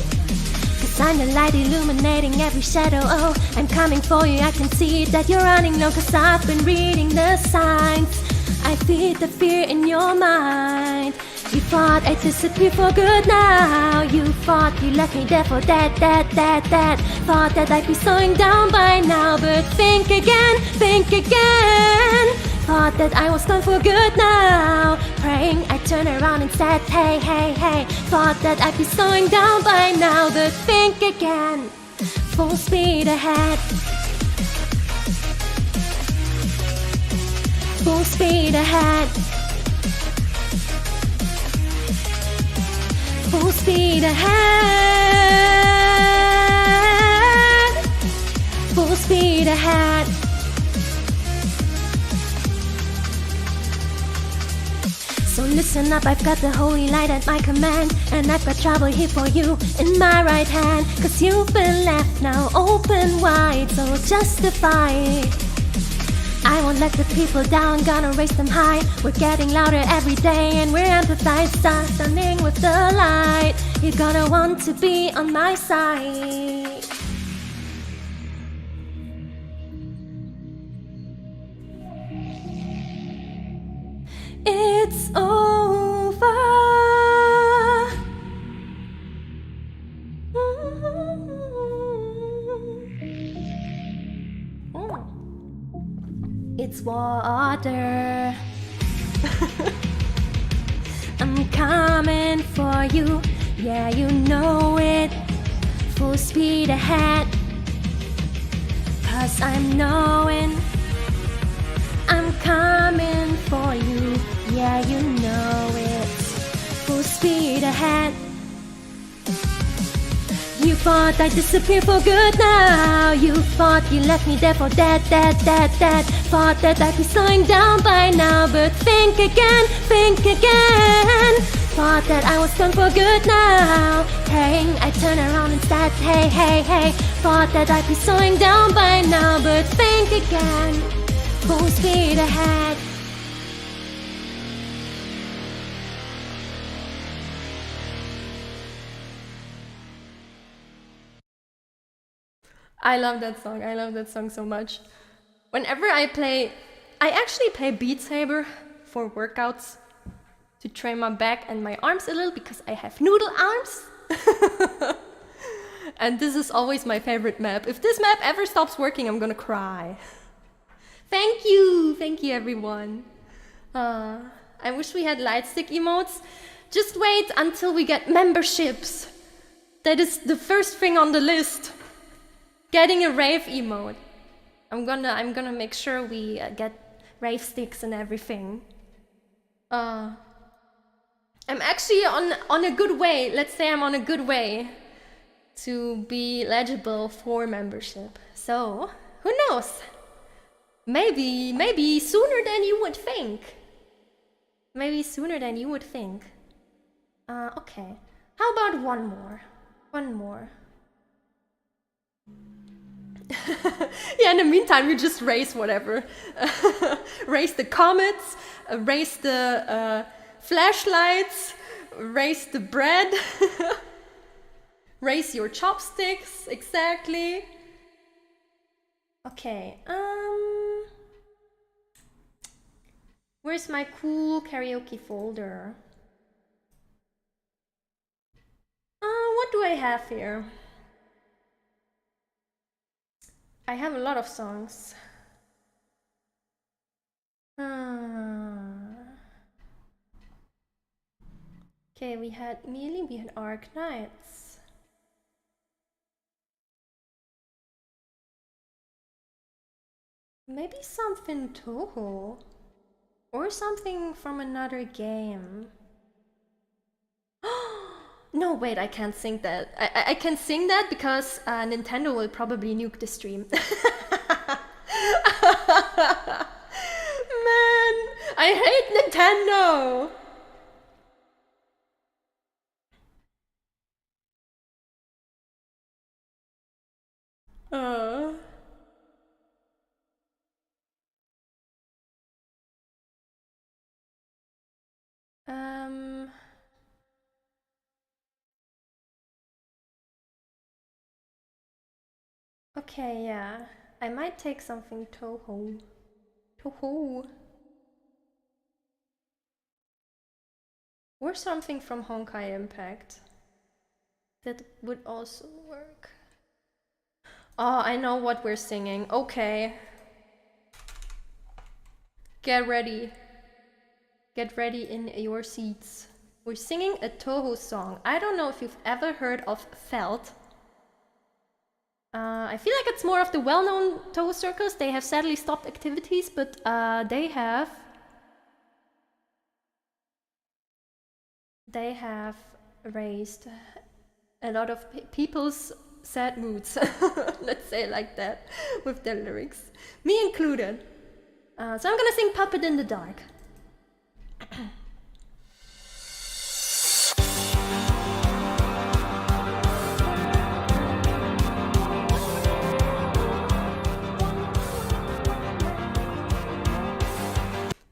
'Cause I'm the light illuminating every shadow, oh, I'm coming for you, I can see that you're running low. 'Cause I've been reading the signs, I feed the fear in your mind. You thought I'd disappear for good now. You thought you left me there for dead. Thought that I'd be slowing down by now. But think again. Thought that I was gone for good now. Praying I'd turn around instead. Hey. Thought that I'd be slowing down by now. But think again. Full speed ahead. Full speed ahead. Full speed ahead. Full speed ahead. So listen up, I've got the holy light at my command. And I've got trouble here for you in my right hand. 'Cause you've been left now open wide, so justify it. I won't let the people down, gonna raise them high. We're getting louder every day and we're amplified. Standing with the light, you're gonna want to be on my side. It's over. It's water. I'm coming for you, yeah, you know it. Full speed ahead. 'Cause I'm knowing I'm coming for you, yeah, you know it. Full speed ahead. You thought I'd disappear for good now. You thought you left me there for dead. Thought that I'd be slowing down by now. But think again. Thought that I was gone for good now. Praying I'd turn around instead. Hey. Thought that I'd be slowing down by now. But think again. Full speed ahead. I love that song. I love that song so much. Whenever I actually play Beat Saber for workouts to train my back and my arms a little because I have noodle arms. And this is always my favorite map. If this map ever stops working, I'm gonna cry. Thank you everyone. I wish we had light stick emotes. Just wait until we get memberships. That is the first thing on the list. Getting a rave emote. I'm gonna make sure we get rave sticks and everything. I'm actually on a good way. Let's say I'm on a good way to be eligible for membership. So who knows? Maybe sooner than you would think. Maybe sooner than you would think. Okay. How about one more? One more. Yeah, in the meantime, you just raise whatever. Raise the comets, raise the flashlights, raise the bread, raise your chopsticks, exactly. Okay, where's my cool karaoke folder? What do I have here? I have a lot of songs. Okay, we had Melee, we had Arc Knights. Maybe something Toho. Or something from another game. No, wait, I can't sing that. I can sing that because Nintendo will probably nuke the stream. Man, I hate Nintendo! Okay, yeah. I might take something Toho. Toho. Or something from Honkai Impact. That would also work. Oh, I know what we're singing. Okay. Get ready. Get ready in your seats. We're singing a Toho song. I don't know if you've ever heard of Felt. I feel like it's more of the well-known Toho circles. They have sadly stopped activities, but they have raised a lot of people's sad moods. Let's say it like that, with their lyrics. Me included. So I'm gonna sing Puppet in the Dark.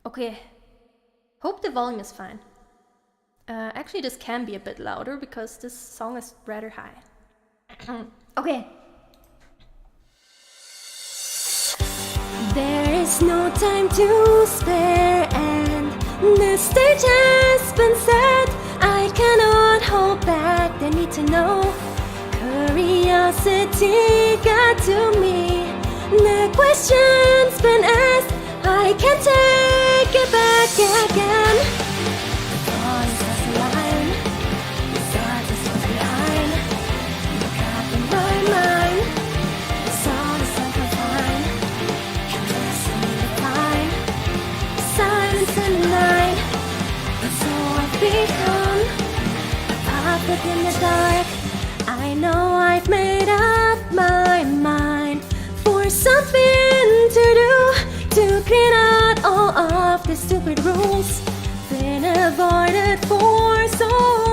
Okay, hope the volume is fine. Actually, this can be a bit louder because this song is rather high. Okay. There is no time to spare and the stage has been set. I cannot hold back the need to know. Curiosity got to me. The question's been asked. I can't take it back again. The thought is just a line. The darkness was behind. You got in my mind. The sound is unconfined. Can listen to the time. The silence and the night. And so I've become a puppet in the dark. I know I've made up my mind for something to do. To clean out all of the stupid rules. Been avoided for so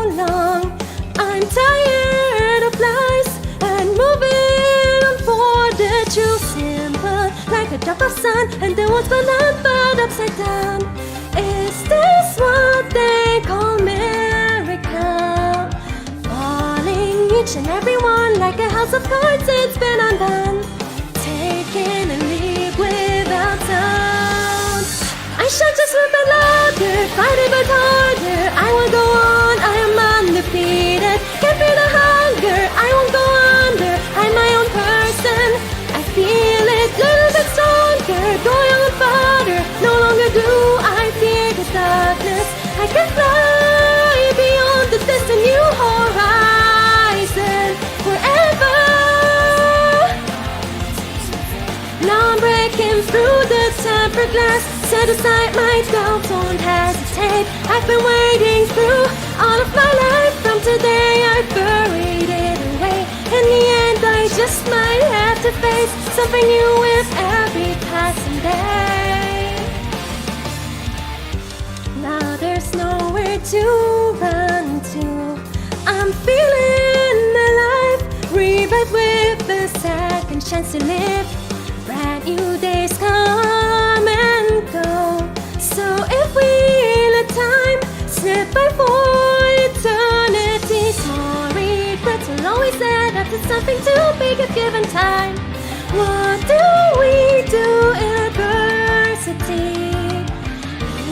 long. I'm tired of lies and moving on for the truth. Simple like a drop of sun and the world's balanced but upside down. Is this what they call miracle? Falling each and every one. Like a house of cards, it's been undone. Taking a leap without sound. I should just look but louder, fight it but harder. I will go on, I am undefeated. Can't feel the hunger, I won't go under. I'm my own person, I feel it, little bit stronger. Going on farther, no longer do I fear the darkness. I can fly beyond the distant new horizon forever. Now I'm breaking through the tempered glass. Set aside my doubts, don't hesitate. I've been waiting through all of my life. From today I buried it away. In the end I just might have to face something new with every passing day. Now there's nowhere to run to. I'm feeling alive, revived with the second chance to live. Brand new days come and go. So if we let time slip by for eternity, small regrets will always add up to something too big if given time. What do we do in adversity?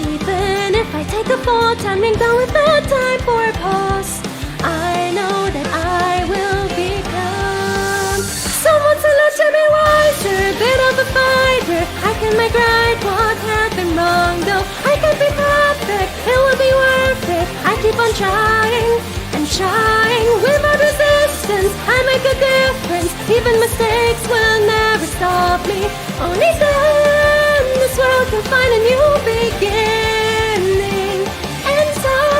Even if I take a fall, timing down with no time for a pause, I know that I will become someone to let you be wiser, bit of a fighter. I can make right what had been wrong, though I can't be perfect, it will be worth it. I keep on trying and trying without resistance. I make a difference, even mistakes will never stop me. Only then this world can find a new beginning and time.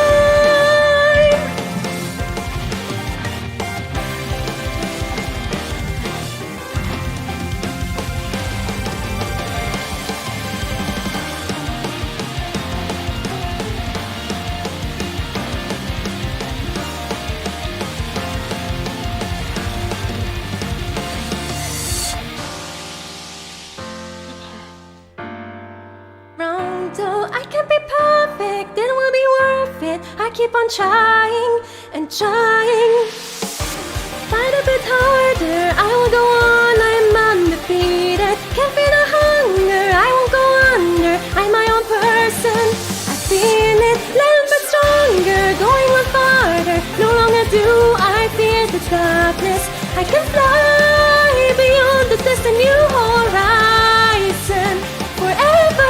Though I can't be perfect, it will be worth it. I keep on trying and trying. Fight a bit harder, I will go on, I'm undefeated. Can't feel the hunger, I won't go under. I'm my own person, I feel it, little bit stronger. Going on farther, no longer do I fear the darkness. I can fly beyond the distant new horizon forever.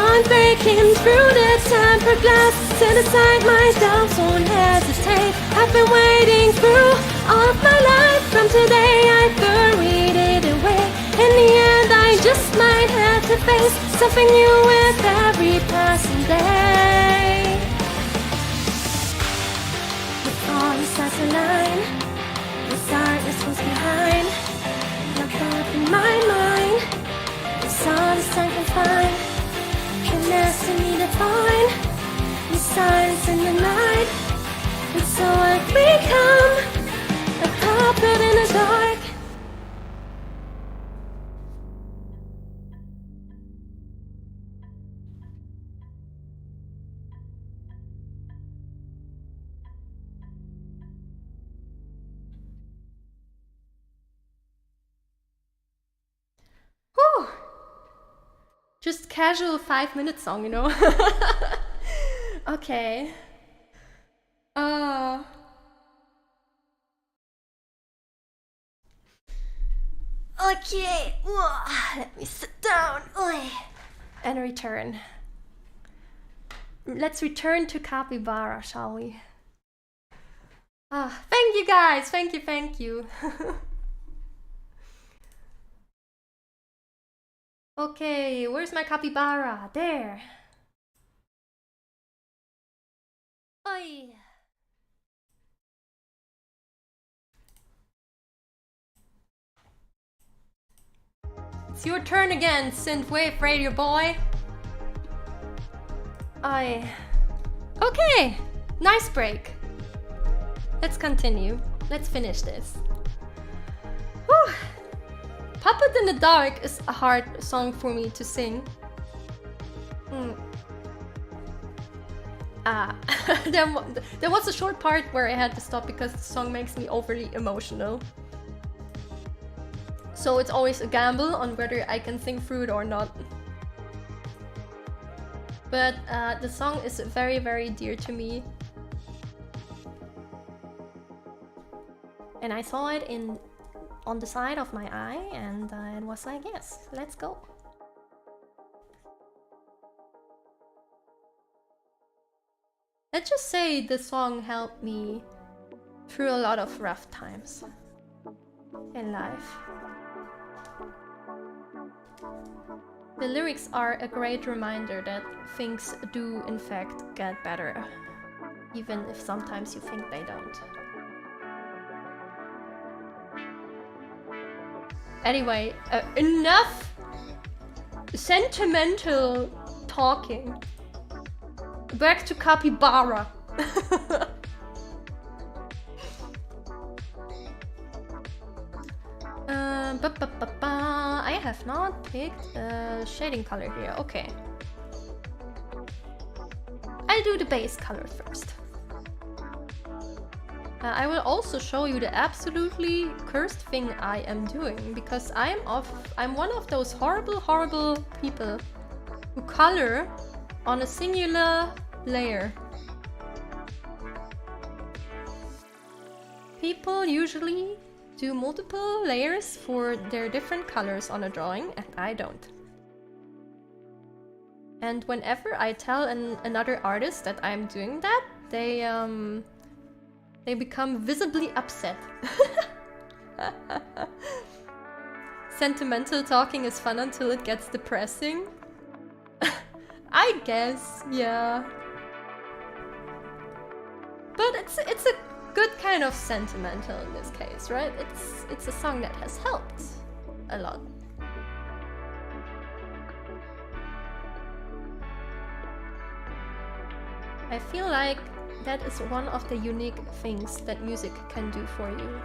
I'm breaking through the tempered glass. Set aside my doubts, won't hesitate. I've been waiting through all of my life. From today I buried it away. In the end I just might have to face something new with every passing day. With all the stars align, the darkness was behind. Locked up in my mind, it's all the sun can find. Finesse in me define the silence in the night. And so I become a puppet in the dark. Whew. Just casual 5-minute song, you know. Okay. Okay. Let me sit down. And return. Let's return to Capybara, shall we? Thank you guys. Thank you. Okay, where's my capybara? There. Oi. It's your turn again, synthwave radio boy. Okay, nice break. Let's continue. Let's finish this. Whew. Puppet in the Dark is a hard song for me to sing. there was a short part where I had to stop because the song makes me overly emotional. So it's always a gamble on whether I can sing through it or not. But the song is very, very dear to me. And I saw it on the side of my eye, and it was like, yes, let's go. Let's just say the song helped me through a lot of rough times in life. The lyrics are a great reminder that things do in fact get better, even if sometimes you think they don't. Anyway, enough sentimental talking. Back to Capybara. I have not picked a shading color here. Okay. I'll do the base color first. I will also show you the absolutely cursed thing I am doing, because I'm one of those horrible people who color on a singular layer. People usually do multiple layers for their different colors on a drawing, and I don't. And whenever I tell another artist that I'm doing that, they become visibly upset. Sentimental talking is fun until it gets depressing. I guess, yeah. But it's a good kind of sentimental in this case, right? It's a song that has helped a lot. I feel like that is one of the unique things that music can do for you.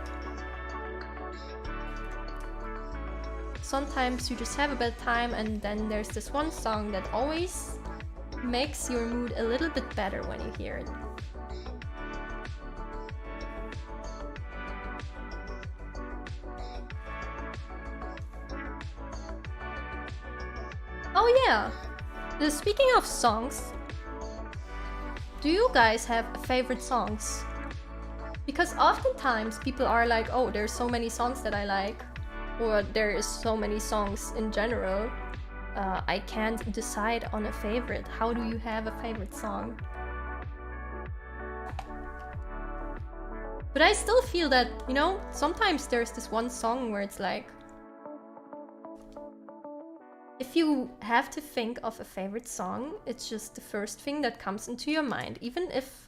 Sometimes you just have a bad time, and then there's this one song that always makes your mood a little bit better when you hear it. Oh yeah! Speaking of songs, do you guys have favorite songs? Because oftentimes people are like, oh, there's so many songs that I like, or there is so many songs in general. I can't decide on a favorite. How do you have a favorite song? But I still feel that, you know, sometimes there's this one song where it's like, if you have to think of a favorite song, it's just the first thing that comes into your mind, even if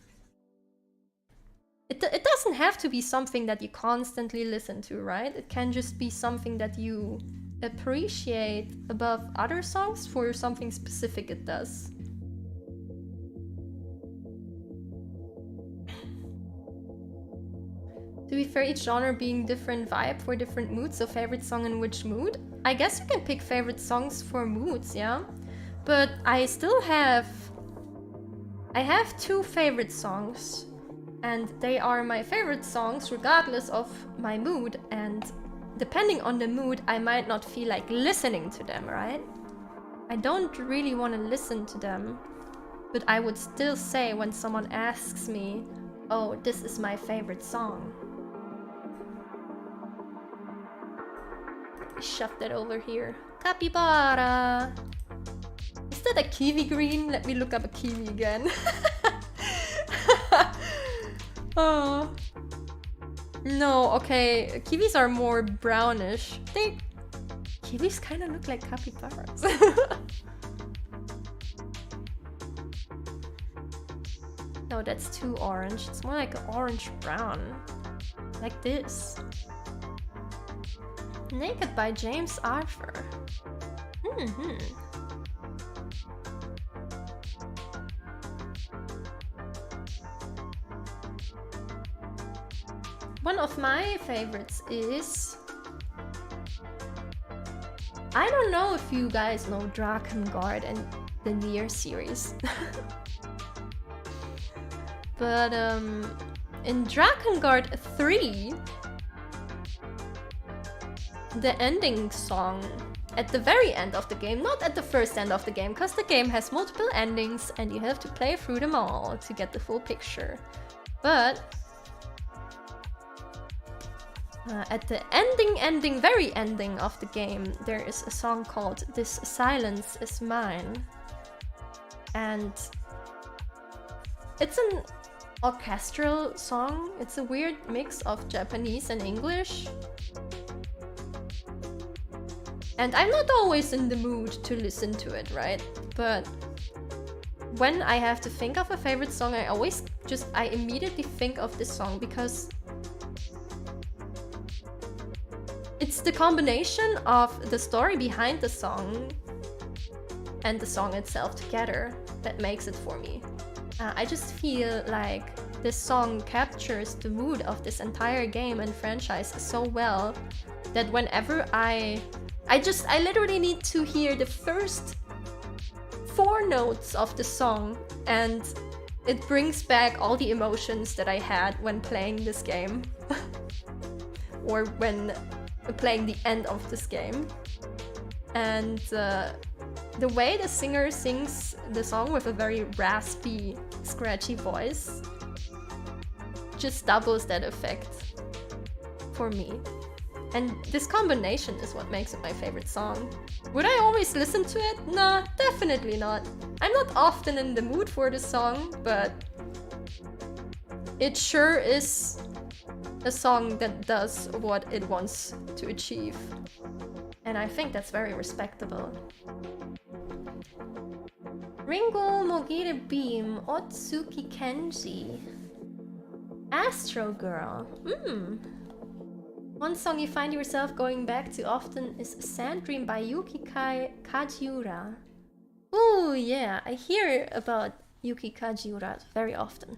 it doesn't have to be something that you constantly listen to, right? It can just be something that you appreciate above other songs for something specific it does. To be fair, each genre being different vibe for different moods, so favorite song in which mood? I guess you can pick favorite songs for moods, yeah? But I have two favorite songs, and they are my favorite songs regardless of my mood, and depending on the mood, I might not feel like listening to them, right? I don't really want to listen to them, but I would still say when someone asks me, oh, this is my favorite song. Shove that over here. Capybara! Is that a kiwi green? Let me look up a kiwi again. Oh. No, okay. Kiwis are more brownish. Kiwis kind of look like capybaras. No, that's too orange. It's more like an orange-brown. Like this. Naked by James Arthur. One of my favorites is... I don't know if you guys know Drakengard and the Nier series. But in Drakengard 3, the ending song at the very end of the game, not at the first end of the game, because the game has multiple endings and you have to play through them all to get the full picture. But at the very ending of the game, there is a song called This Silence Is Mine. And it's an orchestral song. It's a weird mix of Japanese and English. And I'm not always in the mood to listen to it, right? But when I have to think of a favorite song, I immediately think of this song because it's the combination of the story behind the song and the song itself together that makes it for me. I just feel like this song captures the mood of this entire game and franchise so well that whenever I literally need to hear the first 4 notes of the song and it brings back all the emotions that I had when playing this game or when playing the end of this game. And the way the singer sings the song with a very raspy, scratchy voice just doubles that effect for me. And this combination is what makes it my favorite song. Would I always listen to it? Nah, definitely not. I'm not often in the mood for the song, but it sure is a song that does what it wants to achieve. And I think that's very respectable. Ringo Mogire Beam, Otsuki Kenji. Astro Girl. One song you find yourself going back to often is Sand Dream by Yuki Kajiura. Ooh, yeah, I hear about Yuki Kajiura very often.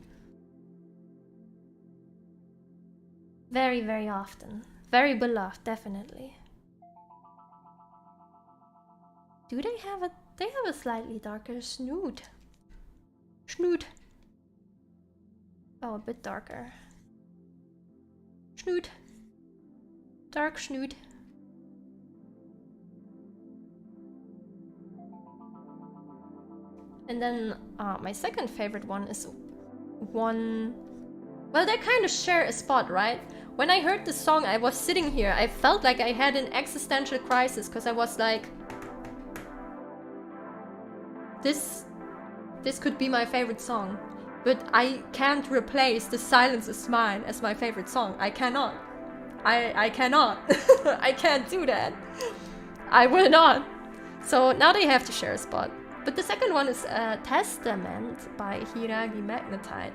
Very, very often. Very beloved, definitely. Do they have a... They have a slightly darker snoot. Snoot. Oh, a bit darker. Snoot. Dark snoot. And then my second favorite one is one... Well, they kind of share a spot, right? When I heard the song, I was sitting here. I felt like I had an existential crisis because I was like... This could be my favorite song. But I can't replace The Silence Is Mine as my favorite song. I cannot. I cannot. I can't do that. I will not. So now they have to share a spot. But the second one is Testament by Hiragi Magnetite.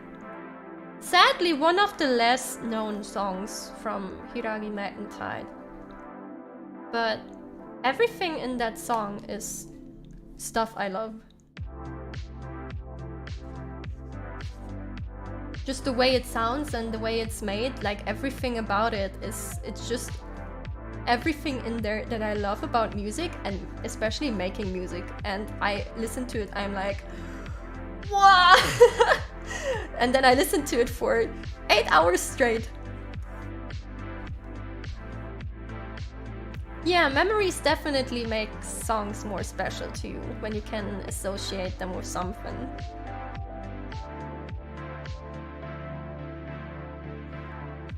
Sadly, one of the less known songs from Hiragi Magnetite. But everything in that song is stuff I love. Just the way it sounds and the way it's made, like everything about it it's just everything in there that I love about music and especially making music. And I listen to it, I'm like, wow! And then I listen to it for 8 hours straight. Yeah, memories definitely make songs more special to you when you can associate them with something.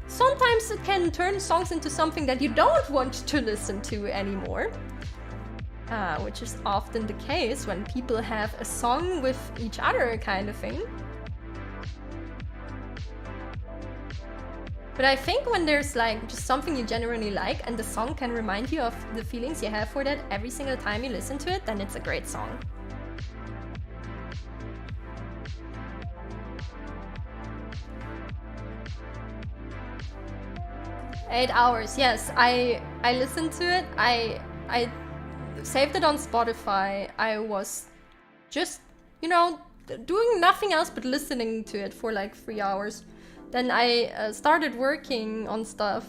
Sometimes it can turn songs into something that you don't want to listen to anymore. Which is often the case when people have a song with each other kind of thing. But I think when there's like just something you genuinely like and the song can remind you of the feelings you have for that every single time you listen to it, then it's a great song. Eight hours, yes. I listened to it. I saved it on Spotify. I was just, you know, doing nothing else but listening to it for like 3 hours. Then I started working on stuff.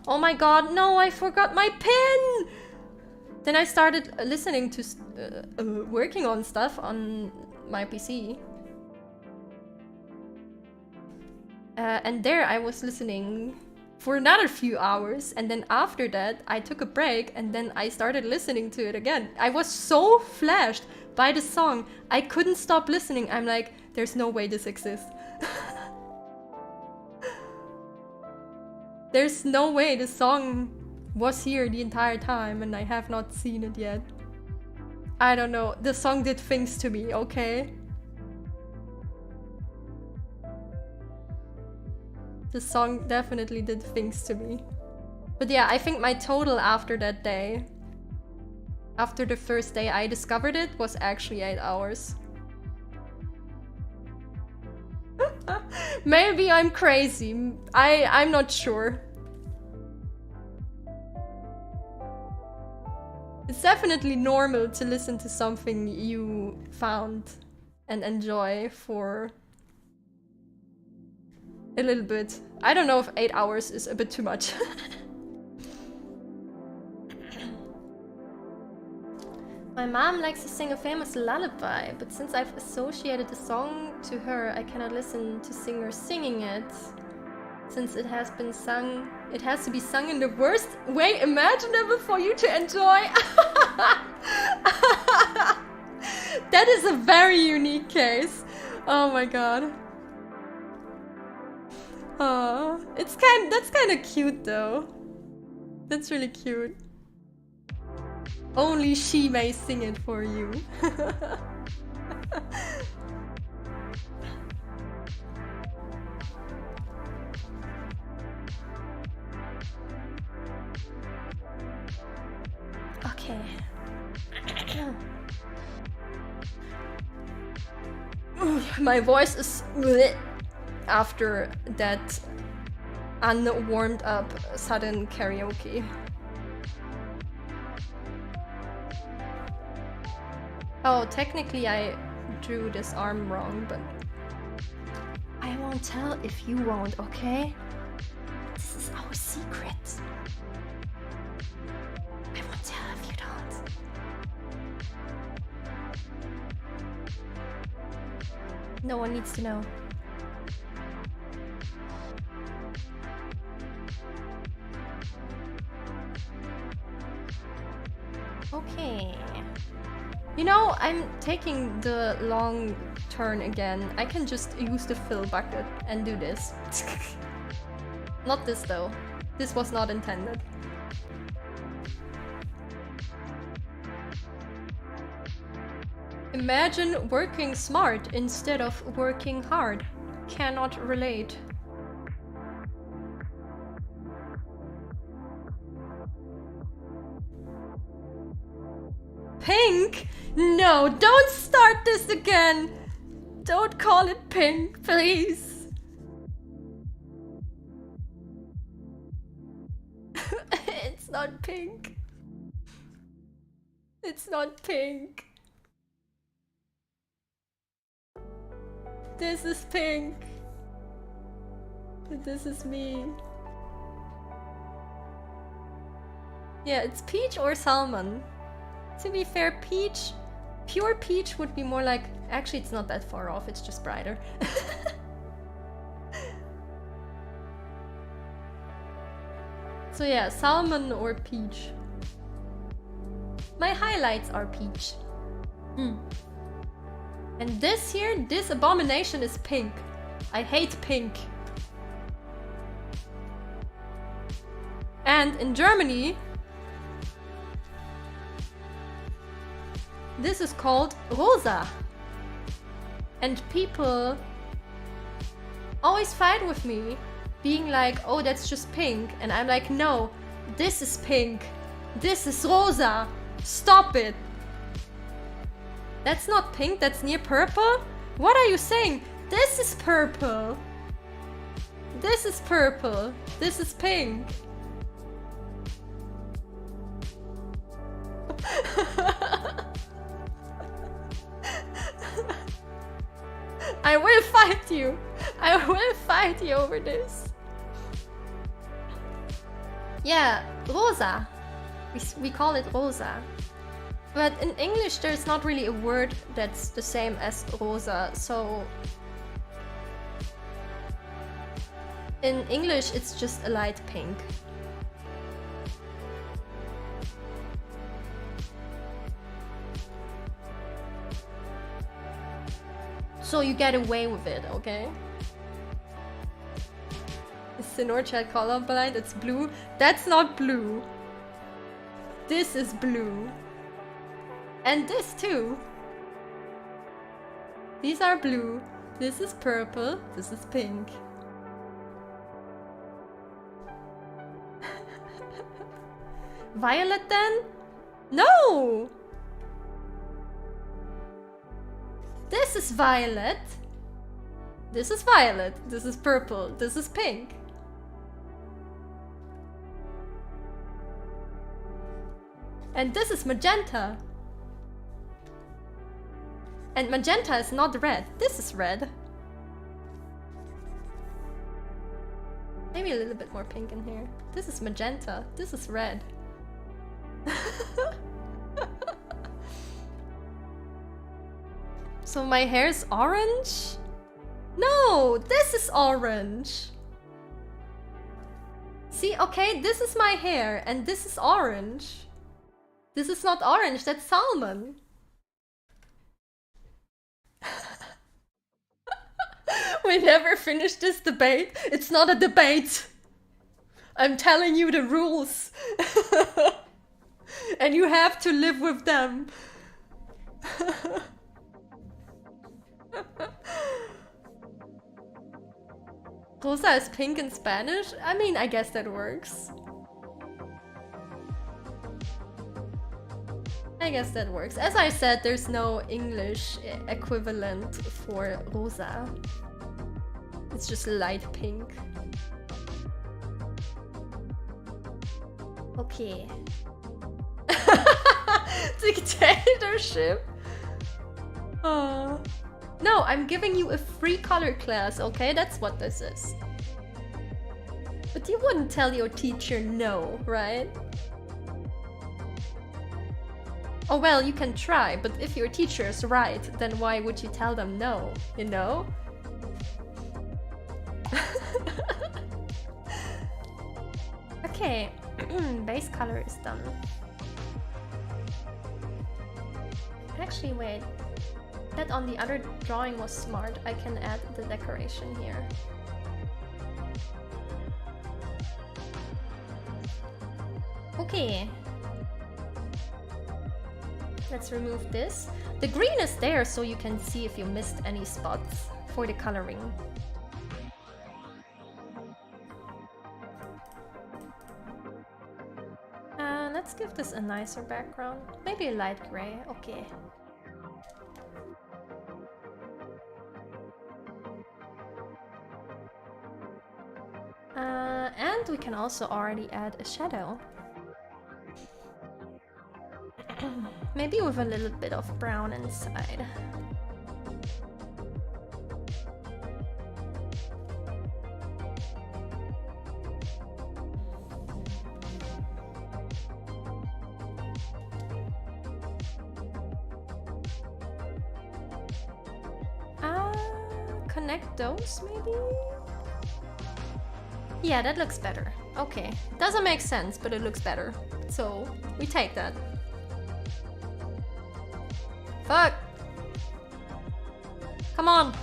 Oh my god, no, I forgot my pen! Then I started listening to, working on stuff on my PC. And there I was listening for another few hours, and then after that I took a break and then I started listening to it again. I was so flashed by the song, I couldn't stop listening. I'm like, there's no way this exists. There's no way the song was here the entire time and I have not seen it yet. I don't know, the song did things to me, okay? The song definitely did things to me. But yeah, I think my total after that day, after the first day I discovered it, was actually 8 hours. Maybe I'm crazy. I'm not sure. It's definitely normal to listen to something you found and enjoy for a little bit. I don't know if 8 hours is a bit too much. My mom likes to sing a famous lullaby, but since I've associated the song to her, I cannot listen to singers singing it. Since it has been sung, it has to be sung in the worst way imaginable for you to enjoy. That is a very unique case. Oh my god. That's kind of cute though. That's really cute. Only she may sing it for you. Okay. My voice is after that unwarmed up sudden karaoke. Oh, technically I drew this arm wrong, but I won't tell if you won't, okay? This is our secret. I won't tell if you don't. No one needs to know. Okay. You know, I'm taking the long turn again. I can just use the fill bucket and do this. Not this though. This was not intended. Imagine working smart instead of working hard. Cannot relate. Pink? No, don't start this again! Don't call it pink, please! It's not pink. It's not pink. This is pink. This is me. Yeah, it's peach or salmon. To be fair, peach, pure peach would be more like, actually it's not that far off, it's just brighter. So yeah, salmon or peach. My highlights are peach. And this here, this abomination is pink. I hate pink. And in Germany, this is called rosa. And people always fight with me, being like, oh, that's just pink. And I'm like, no, this is pink. This is rosa. Stop it. That's not pink, that's near purple? What are you saying? This is purple. This is purple. This is pink. I will fight you. I will fight you over this. Yeah, rosa. We call it rosa. But in English there's not really a word that's the same as rosa, so... In English, it's just a light pink. So you get away with it, okay? Is Sinorchat colorblind? It's blue. That's not blue. This is blue. And this too. These are blue. This is purple. This is pink. Violet then? No! This is violet. This is violet. This is purple. This is pink. And this is magenta. And magenta is not red. This is red. Maybe a little bit more pink in here. This is magenta. This is red. So my hair is orange? No, this is orange. See, okay, this is my hair and this is orange. This is not orange, that's salmon. We never finish this debate. It's not a debate. I'm telling you the rules. And you have to live with them. Rosa is pink in Spanish? I mean, I guess that works. I guess that works. As I said, there's no English equivalent for rosa. It's just light pink. Okay. Dictatorship. No, I'm giving you a free color class, okay? That's what this is. But you wouldn't tell your teacher no, right? Oh well, you can try, but if your teacher is right, then why would you tell them no, you know? Okay, base color is done. Actually, wait. That on the other drawing was smart. I can add the decoration here. Okay. Let's remove this. The green is there so you can see if you missed any spots for the coloring. Let's give this a nicer background. Maybe a light gray, okay. And we can also already add a shadow. Maybe with a little bit of brown inside. Connect those, maybe? Yeah, that looks better. Okay. Doesn't make sense, but it looks better. So, we take that. Fuck! Come on!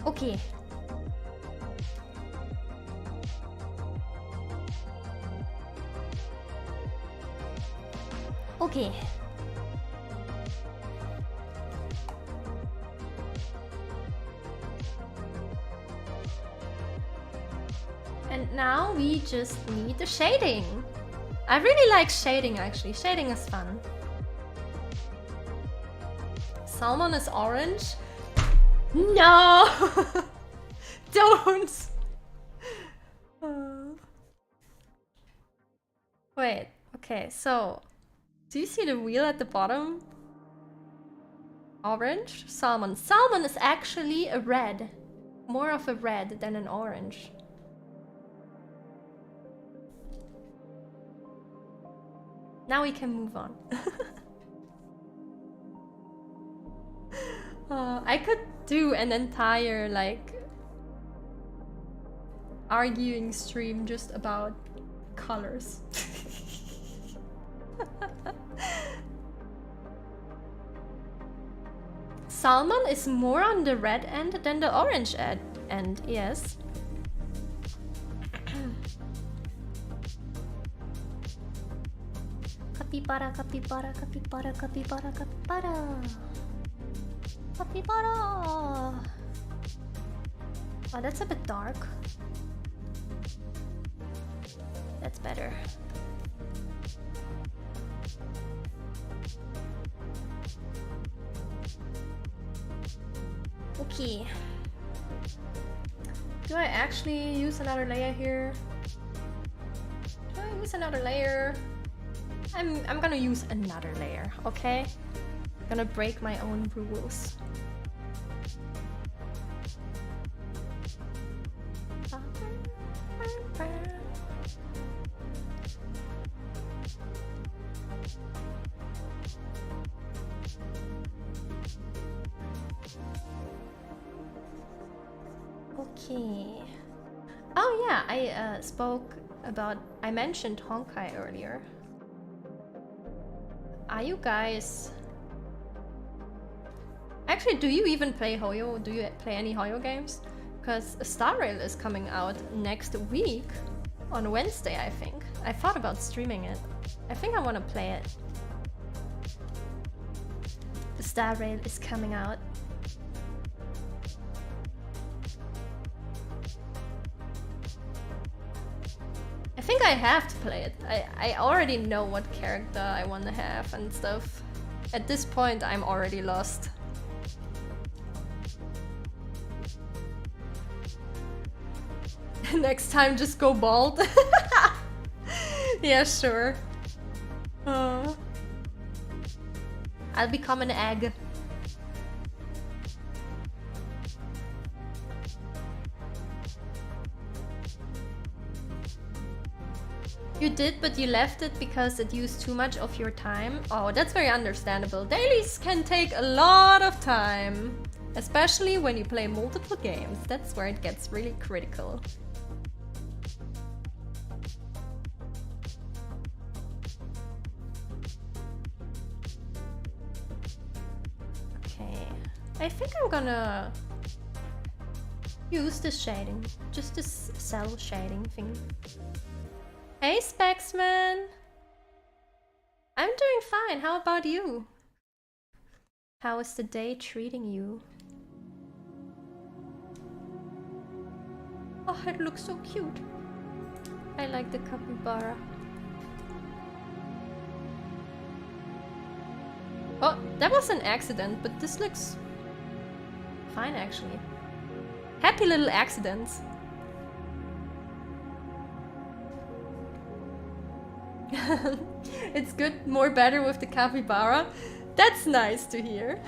Okay. Okay. And now we just need the shading. I really like shading actually. Shading is fun. Salmon is orange. No! Don't! Wait, okay, so do you see the wheel at the bottom? Orange? Salmon. Salmon is actually a red. More of a red than an orange. Now we can move on. I could do an entire like arguing stream just about colors. Salmon is more on the red end than the orange end, yes. Capybara, capybara, capybara, capybara, capybara. Capybara. Oh, that's a bit dark. That's better. Okay. Do I actually use another layer here? Do I use another layer? I'm gonna use another layer, okay? I'm gonna break my own rules. Okay. Oh yeah, I mentioned Honkai earlier. Are you guys... Actually, do you even play Hoyo? Do you play any Hoyo games? Because Star Rail is coming out next week, on Wednesday, I think. I thought about streaming it. I think I want to play it. The Star Rail is coming out. I think I have to play it. I already know what character I want to have and stuff. At this point, I'm already lost. Next time, just go bald. Yeah, sure. I'll become an egg. You did, but you left it because it used too much of your time. Oh, that's very understandable. Dailies can take a lot of time. Especially when you play multiple games. That's where it gets really critical. Okay. I think I'm gonna use this shading. Just this cell shading thing. Hey Specsman! I'm doing fine, how about you? How is the day treating you? Oh, it looks so cute. I like the capybara. Oh, that was an accident, but this looks fine actually. Happy little accidents. It's good, more better with the capybara. That's nice to hear.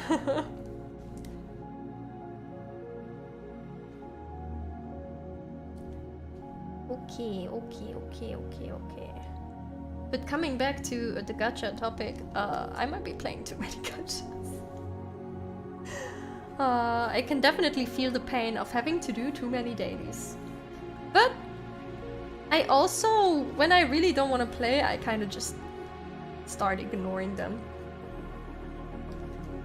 Okay. But coming back to the gacha topic, I might be playing too many gachas. I can definitely feel the pain of having to do too many dailies. But I also, when I really don't want to play, I kind of just start ignoring them.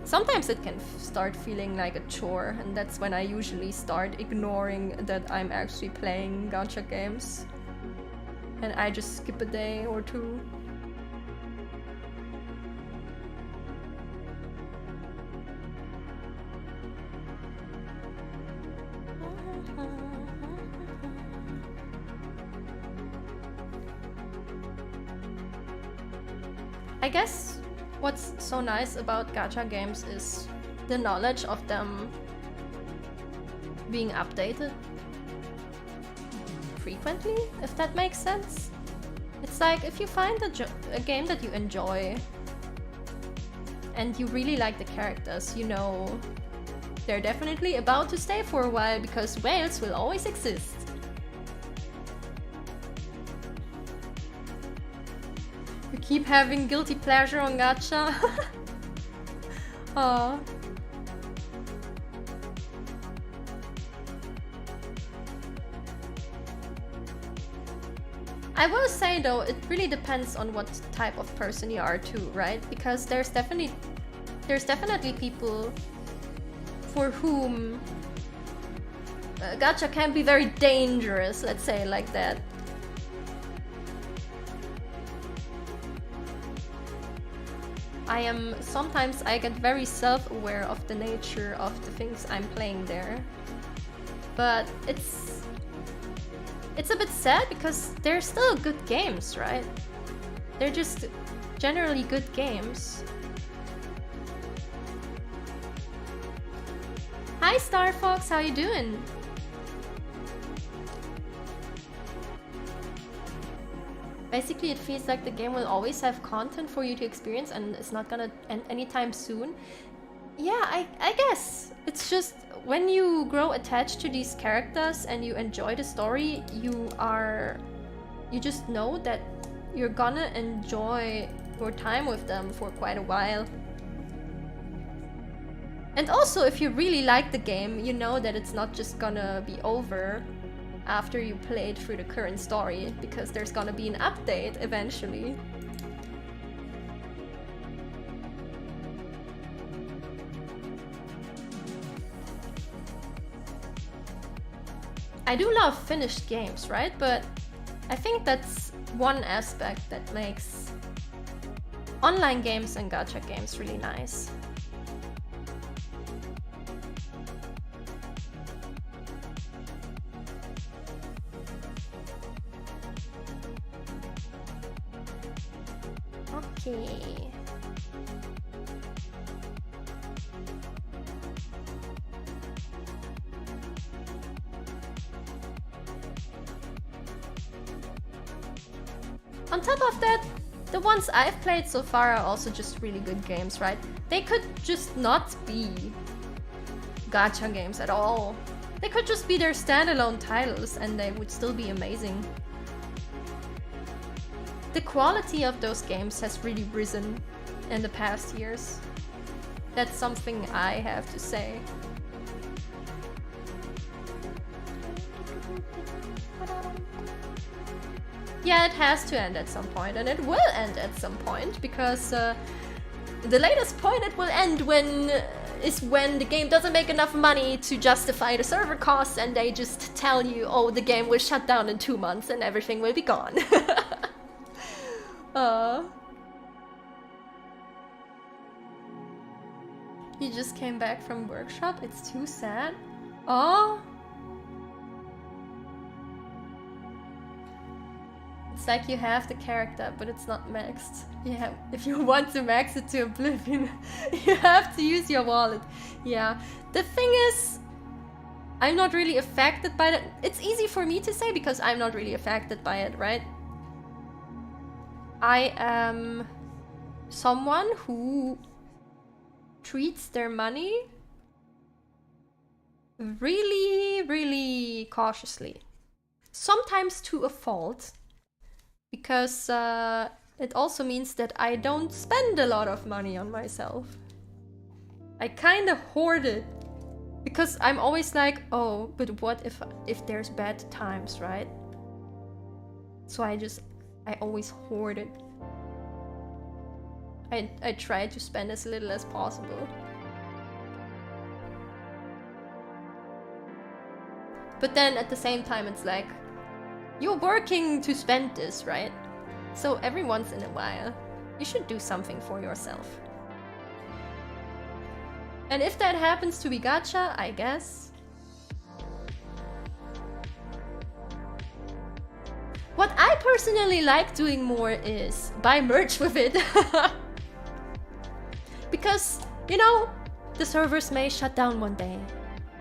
Sometimes it can start feeling like a chore, and that's when I usually start ignoring that I'm actually playing gacha games. And I just skip a day or two. I guess what's so nice about gacha games is the knowledge of them being updated frequently, if that makes sense. It's like if you find a game that you enjoy and you really like the characters, you know they're definitely about to stay for a while because whales will always exist. You keep having guilty pleasure on gacha. Aww. I will say though, it really depends on what type of person you are too, right? Because there's definitely people for whom gacha can be very dangerous, let's say it like that. Sometimes I get very self-aware of the nature of the things I'm playing there. But it's a bit sad because they're still good games, right? They're just generally good games. Hi Star Fox, how you doing? Basically, it feels like the game will always have content for you to experience and it's not gonna end anytime soon. Yeah, I guess. It's just when you grow attached to these characters and you enjoy the story, you just know that you're gonna enjoy your time with them for quite a while. And also, if you really like the game, you know that it's not just gonna be over after you played through the current story, because there's gonna be an update eventually. I do love finished games, right? But I think that's one aspect that makes online games and gacha games really nice. Okay. On top of that, the ones I've played so far are also just really good games, right? They could just not be gacha games at all. They could just be their standalone titles and they would still be amazing. The quality of those games has really risen in the past years. That's something I have to say. Yeah, it has to end at some point, and it will end at some point, because the latest point it will end is when the game doesn't make enough money to justify the server costs and they just tell you, oh, the game will shut down in 2 months and everything will be gone. You just came back from workshop? It's too sad. Oh. It's like you have the character, but it's not maxed. Yeah, if you want to max it to oblivion, you have to use your wallet. Yeah, the thing is, I'm not really affected by that. It's easy for me to say because I'm not really affected by it, right? I am someone who treats their money really, really cautiously. Sometimes to a fault, because it also means that I don't spend a lot of money on myself. I kind of hoard it, because I'm always like, oh, but what if there's bad times, right? So I always hoard it. I try to spend as little as possible. But then at the same time, it's like, you're working to spend this, right? So every once in a while, you should do something for yourself. And if that happens to be gacha, I guess. What I personally like doing more is buy merch with it. Because, you know, the servers may shut down one day,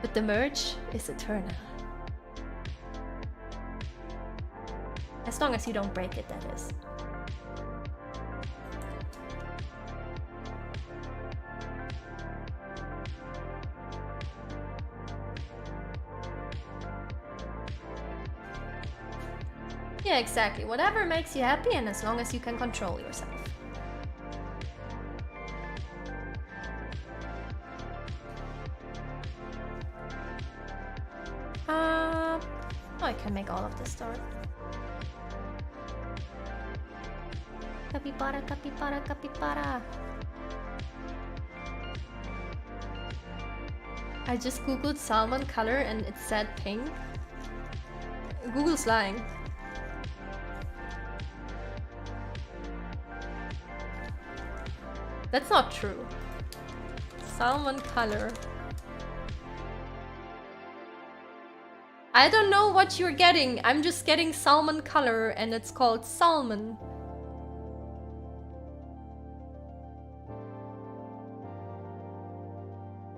but the merch is eternal. As long as you don't break it, that is. Yeah, exactly. Whatever makes you happy, and as long as you can control yourself. Oh, I can make all of this start. Capybara, capybara, capybara. I just googled salmon color and it said pink. Google's lying. That's not true. Salmon color. I don't know what you're getting. I'm just getting salmon color and it's called salmon.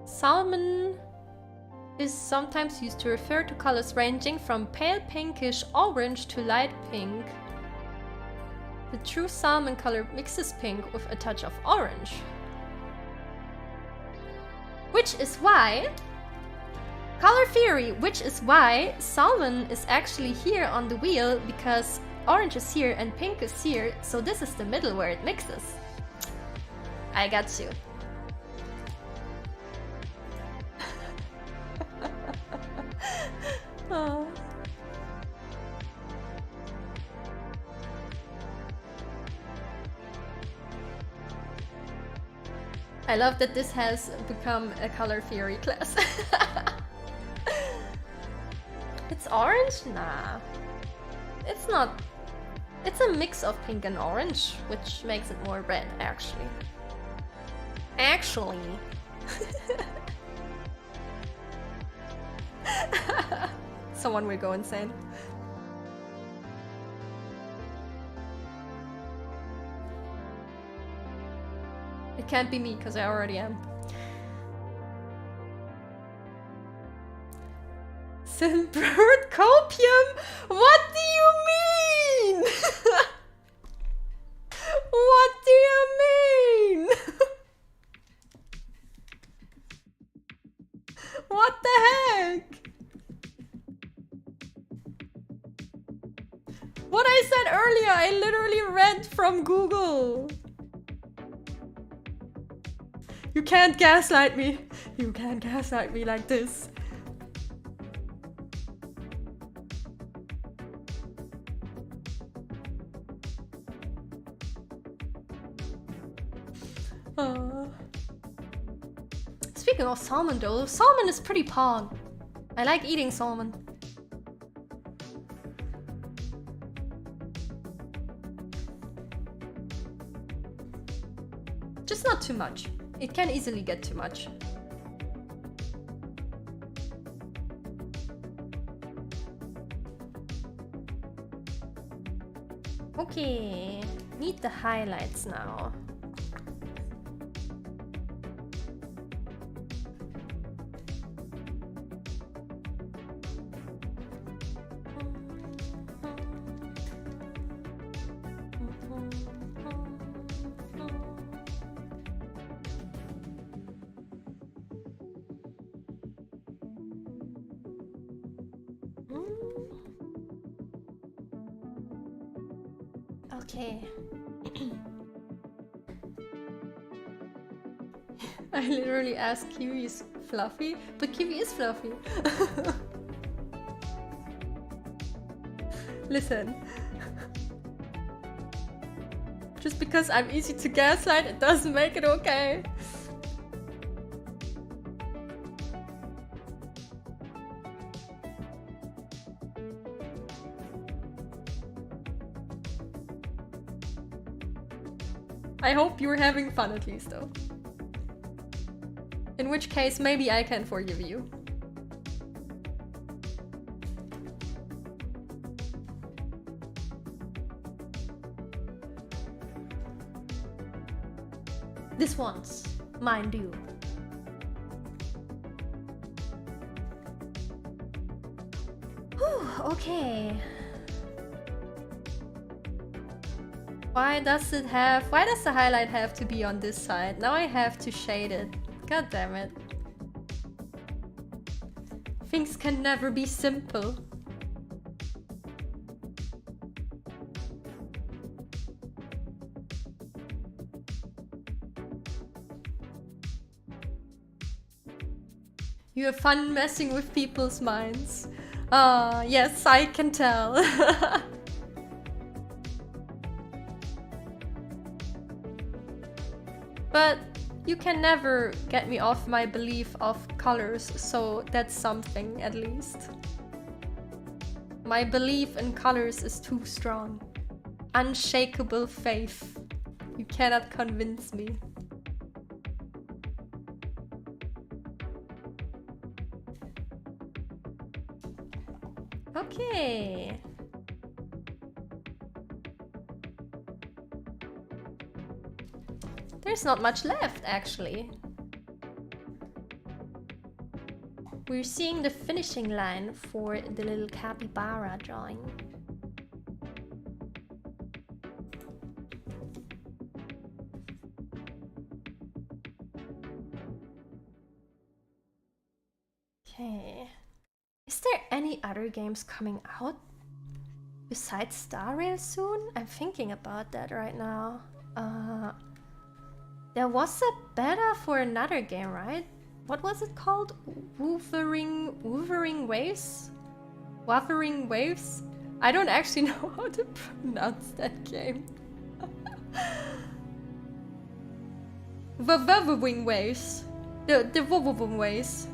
Salmon is sometimes used to refer to colors ranging from pale pinkish orange to light pink. The true salmon color mixes pink with a touch of orange. Which is why... Color theory, which is why salmon is actually here on the wheel, because orange is here and pink is here, so this is the middle where it mixes. I got you. Oh. I love that this has become a color theory class. It's orange? Nah. It's not. It's a mix of pink and orange, which makes it more red, actually. Actually. Someone will go insane. It can't be me, because I already am. Synbird copium? What do you mean? What do you mean? What the heck? What I said earlier, I literally read from Google. You can't gaslight me. You can't gaslight me like this. Speaking of salmon though, salmon is pretty pog. I like eating salmon. Just not too much. It can easily get too much. Okay, need the highlights now. Okay. I literally asked Kiwi is fluffy, but Kiwi is fluffy. Listen. Just because I'm easy to gaslight, it doesn't make it okay. I hope you're having fun at least though. In which case, maybe I can forgive you. This once, mind you. Whew, okay. Why does the highlight have to be on this side? Now I have to shade it. God damn it. Things can never be simple. You have fun messing with people's minds. Yes, I can tell. But you can never get me off my belief of colors, so that's something at least. My belief in colors is too strong. Unshakable faith. You cannot convince me. Okay. There's not much left, actually. We're seeing the finishing line for the little capybara drawing. Okay. Is there any other games coming out besides Star Rail soon? I'm thinking about that right now. There was a beta for another game, right? What was it called? Wuthering Waves? Wuthering Waves? I don't actually know how to pronounce that game. Wuthering Waves. The Wuthering Waves.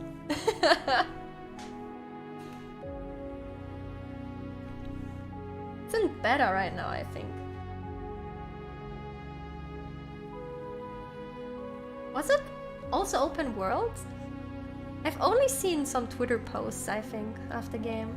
It's in beta right now, I think. Was it also open world? I've only seen some Twitter posts, I think, of the game.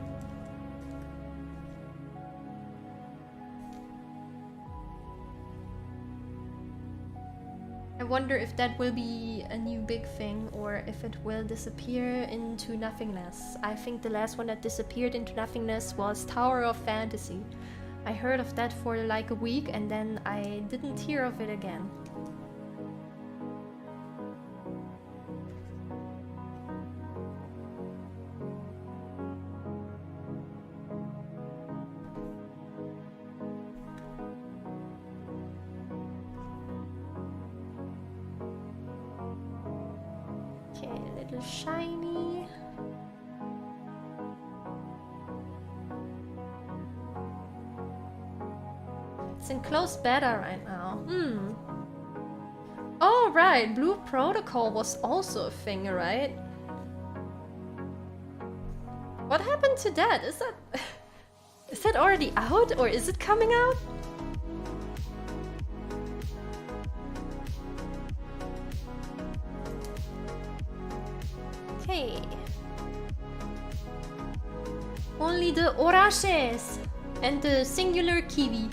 I wonder if that will be a new big thing or if it will disappear into nothingness. I think the last one that disappeared into nothingness was Tower of Fantasy. I heard of that for like a week and then I didn't hear of it again. Shiny. It's in closed beta right now. Oh right, Blue Protocol was also a thing, right? What happened to that? Is that already out or is it coming out? Okay. Only the Oraches and the singular kiwi.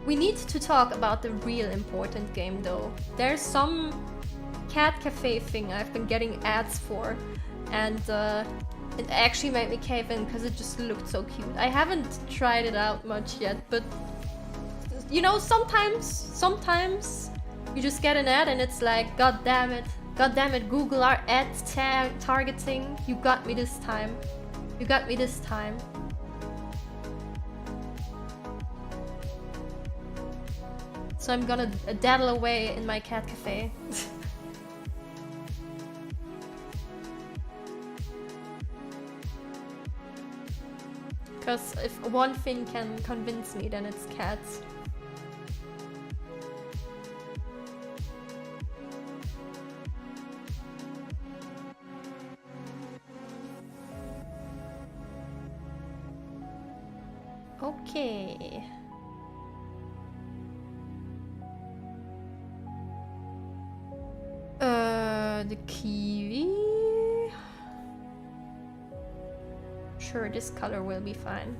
We need to talk about the real important game though. There's some cat cafe thing I've been getting ads for and it actually made me cave in because it just looked so cute. I haven't tried it out much yet, but you know, sometimes you just get an ad and it's like, god damn it, Google, our ad targeting, you got me this time. You got me this time. So I'm gonna daddle away in my cat cafe. Because if one thing can convince me, then it's cats. Okay. The kiwi. Sure, this color will be fine.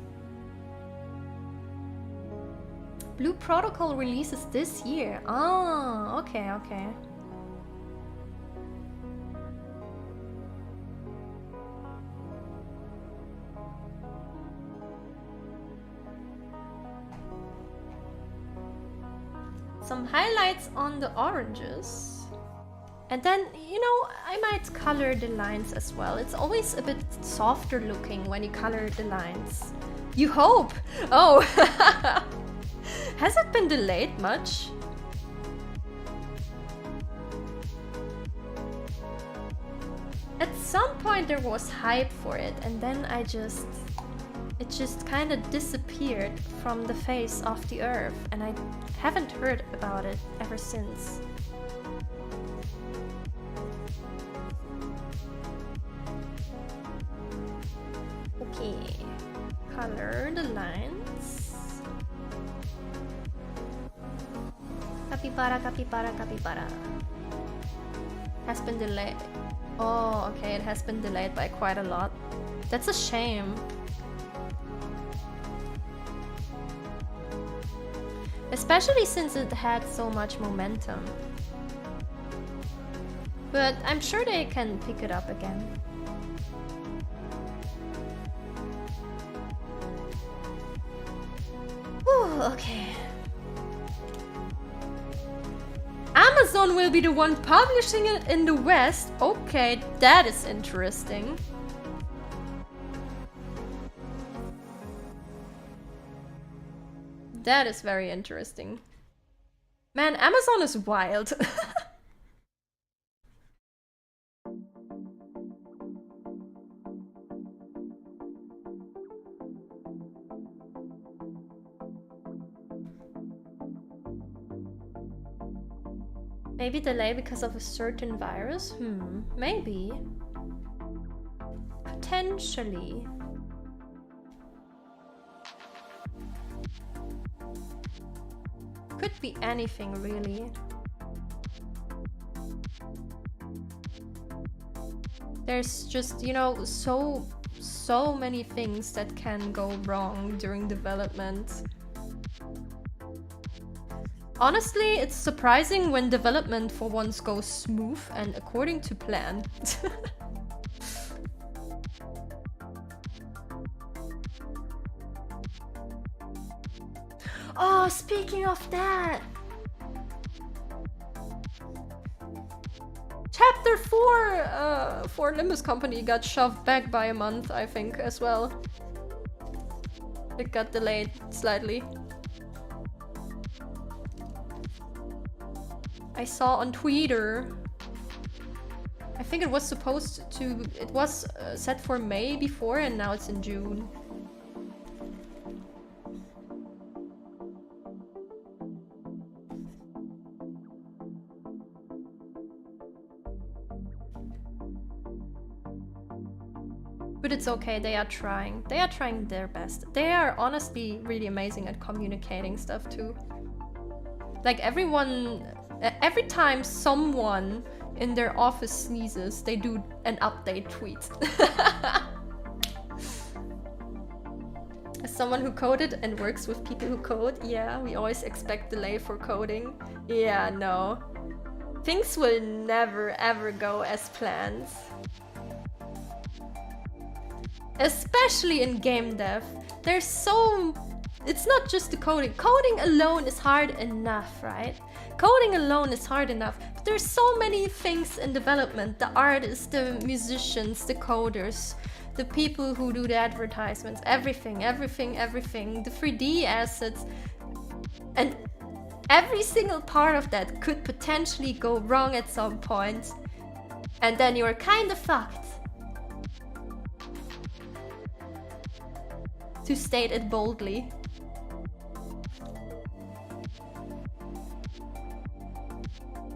Blue Protocol releases this year. Oh, okay. Some highlights on the oranges. And then, you know, I might color the lines as well. It's always a bit softer looking when you color the lines. You hope! Oh! Has it been delayed much? At some point there was hype for it, and then it just kind of disappeared from the face of the earth, and I haven't heard about it ever since. Okay, color the lines. Capybara, capybara, capybara. Has been delayed. Oh, okay, it has been delayed by quite a lot. That's a shame. Especially since it had so much momentum. But I'm sure they can pick it up again. Whew, okay. Amazon will be the one publishing it in the West. Okay, that is interesting. That is very interesting. Man, Amazon is wild. Maybe delay because of a certain virus? Maybe. Potentially. Could be anything, really. There's just, you know, so many things that can go wrong during development. Honestly, it's surprising when development for once goes smooth and according to plan. Oh, speaking of that! Chapter 4 for Limbus Company got shoved back by a month, I think, as well. It got delayed slightly. I saw on Twitter. I think it was supposed to... It was set for May before, and now it's in June. But it's okay, they are trying. They are trying their best. They are honestly really amazing at communicating stuff too. Like everyone... Every time someone in their office sneezes, they do an update tweet. As someone who coded and works with people who code, yeah, we always expect delay for coding. Yeah, no. Things will never ever go as planned. Especially in game dev. There's so... It's not just the coding. Coding alone is hard enough, right? Coding alone is hard enough, but there's so many things in development. The artists, the musicians, the coders, the people who do the advertisements, everything, everything, everything, the 3D assets. And every single part of that could potentially go wrong at some point. And then you're kind of fucked. To state it boldly.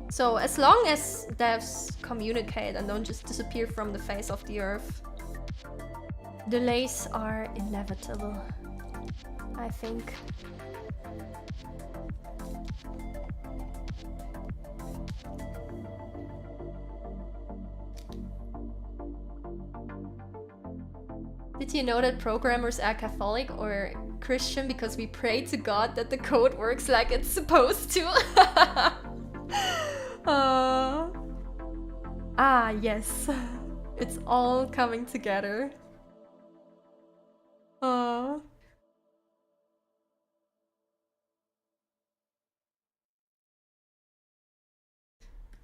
So as long as devs communicate and don't just disappear from the face of the earth, delays are inevitable, I think. Did you know that programmers are Catholic or Christian because we pray to God that the code works like it's supposed to? Yes. It's all coming together.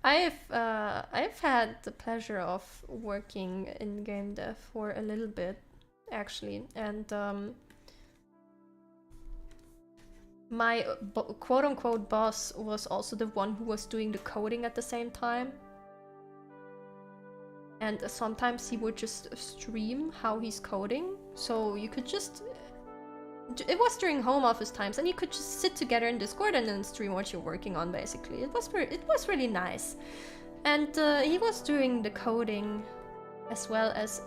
I've had the pleasure of working in game dev for a little bit, actually, and my quote-unquote boss was also the one who was doing the coding at the same time. And sometimes he would just stream how he's coding, so you could just... It was during home office times, and you could just sit together in Discord and then stream what you're working on, basically. It was really nice. And he was doing the coding as well as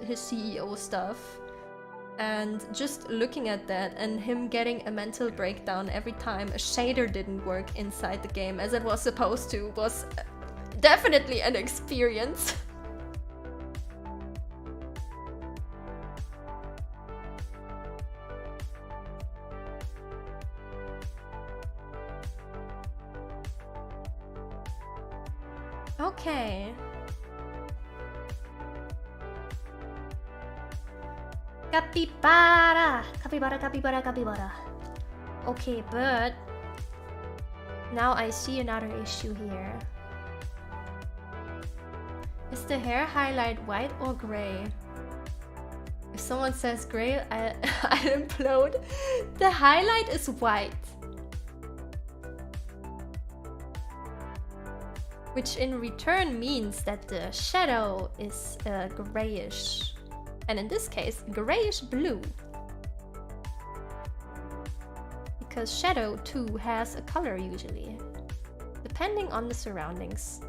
his CEO stuff. And just looking at that and him getting a mental breakdown every time a shader didn't work inside the game as it was supposed to was definitely an experience. Okay. Capybara! Capybara, capybara, capybara. Okay, but now I see another issue here. Is the hair highlight white or gray? If someone says gray, I'll implode. The highlight is white. Which in return means that the shadow is grayish. And in this case, grayish blue. Because shadow too has a color usually, depending on the surroundings.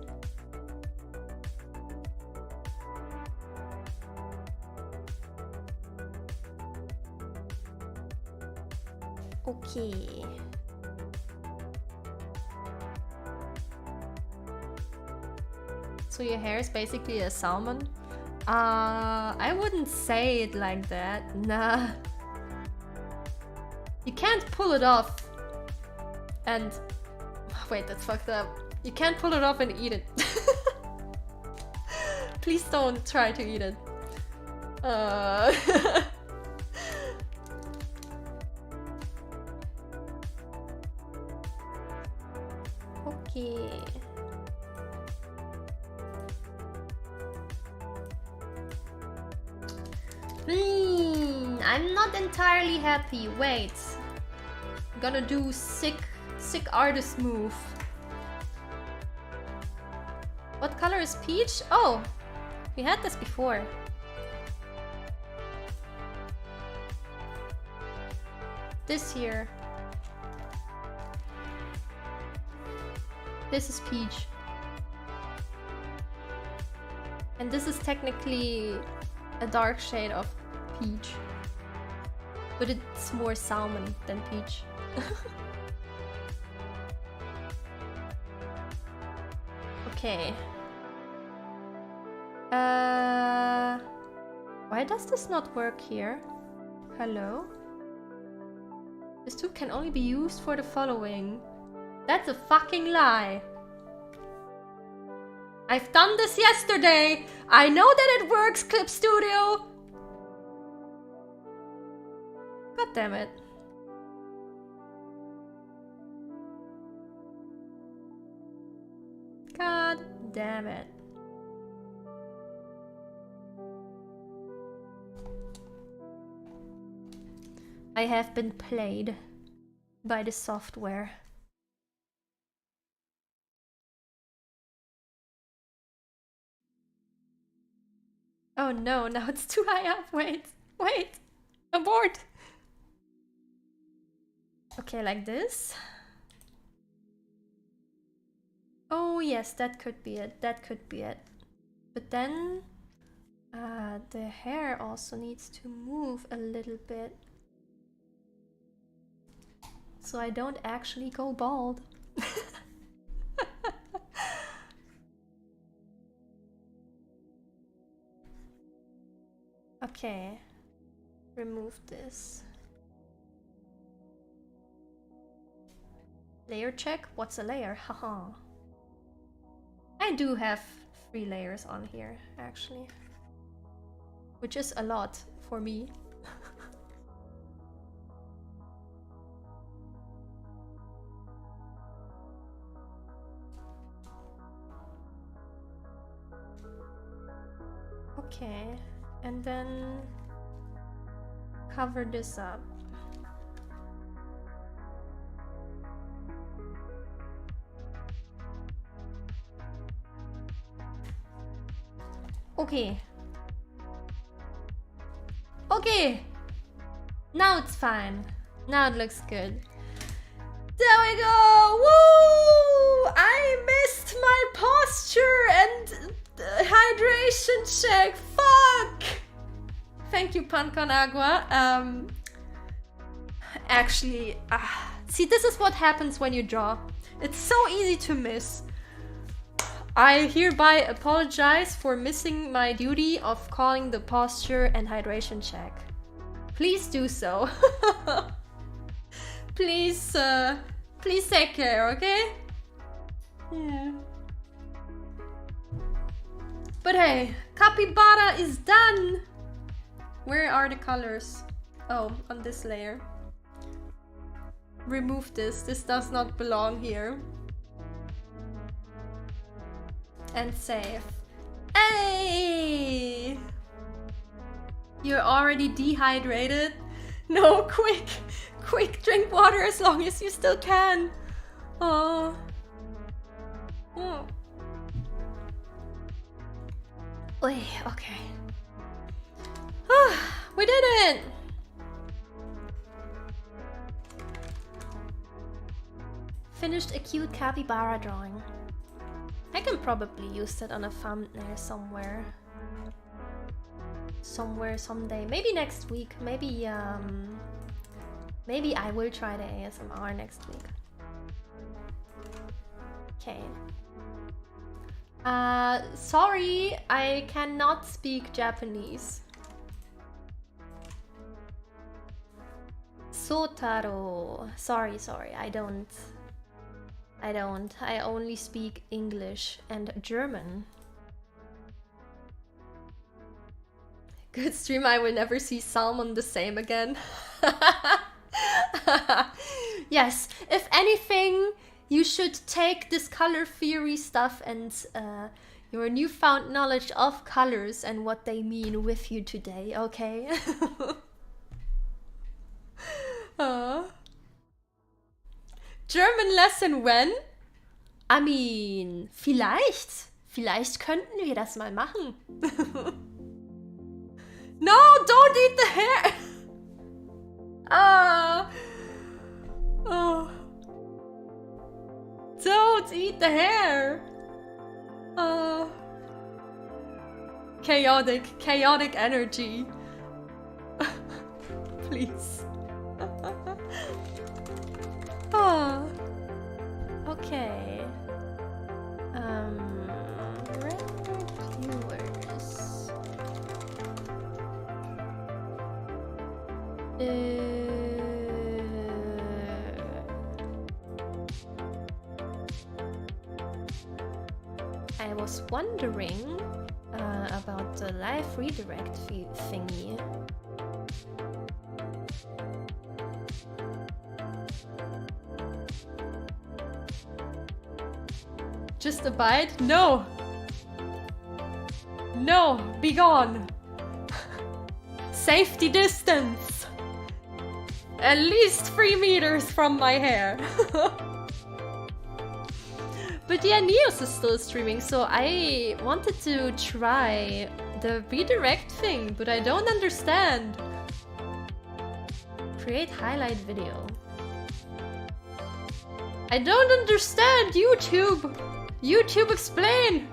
Okay. So your hair is basically a salmon? I wouldn't say it like that. Nah. You can't pull it off and... Wait, that's fucked up. You can't pull it off and eat it. Please don't try to eat it. Okay. I'm not entirely happy. Wait. I'm gonna do sick artist move. What color is peach? Oh, we had this before. This here. This is peach. And this is technically a dark shade of peach. But it's more salmon than peach. Okay. Why does this not work here? Hello? This tool can only be used for the following. That's a fucking lie. I've done this yesterday. I know that it works, Clip Studio. God damn it. God damn it. I have been played by the software. Oh no, now it's too high up. Wait, abort. Okay, like this. Oh yes, that could be it, that could be it. But then the hair also needs to move a little bit. So I don't actually go bald. Okay, remove this. Layer check? What's a layer? Haha. I do have 3 layers on here, actually. Which is a lot for me. Okay, and then cover this up. Okay. Okay. Now it's fine. Now it looks good. There we go! Woo! I missed my posture and hydration check. Fuck! Thank you, Panconagua. Actually, see, this is what happens when you draw. It's so easy to miss. I hereby apologize for missing my duty of calling the posture and hydration check. Please do so. Please, please take care, okay? Yeah. But hey, Capybara is done! Where are the colors? Oh, on this layer. Remove this. This does not belong here. And save. Hey! You're already dehydrated? No, quick! Quick, drink water as long as you still can. Oh. Oh. Oy, okay. We did it! Finished a cute capybara drawing. I can probably use that on a thumbnail somewhere. Someday. Maybe next week. Maybe I will try the ASMR next week. Okay. Sorry, I cannot speak Japanese. Sotaro. Sorry, I don't. I only speak English and German. Good stream, I will never see Salmon the same again. Yes, if anything, you should take this color theory stuff and your newfound knowledge of colors and what they mean with you today, okay? German lesson when? I mean, vielleicht könnten wir das mal machen. No, don't eat the hair! Oh. Don't eat the hair! Chaotic energy. Please. Okay. Rendered viewers. I was wondering about the live redirect thingy. Just a bite? No! No! Be gone! Safety distance! At least 3 meters from my hair. But yeah, Nious is still streaming, so I wanted to try the redirect thing, but I don't understand. Create highlight video. I don't understand, YouTube! YouTube, explain!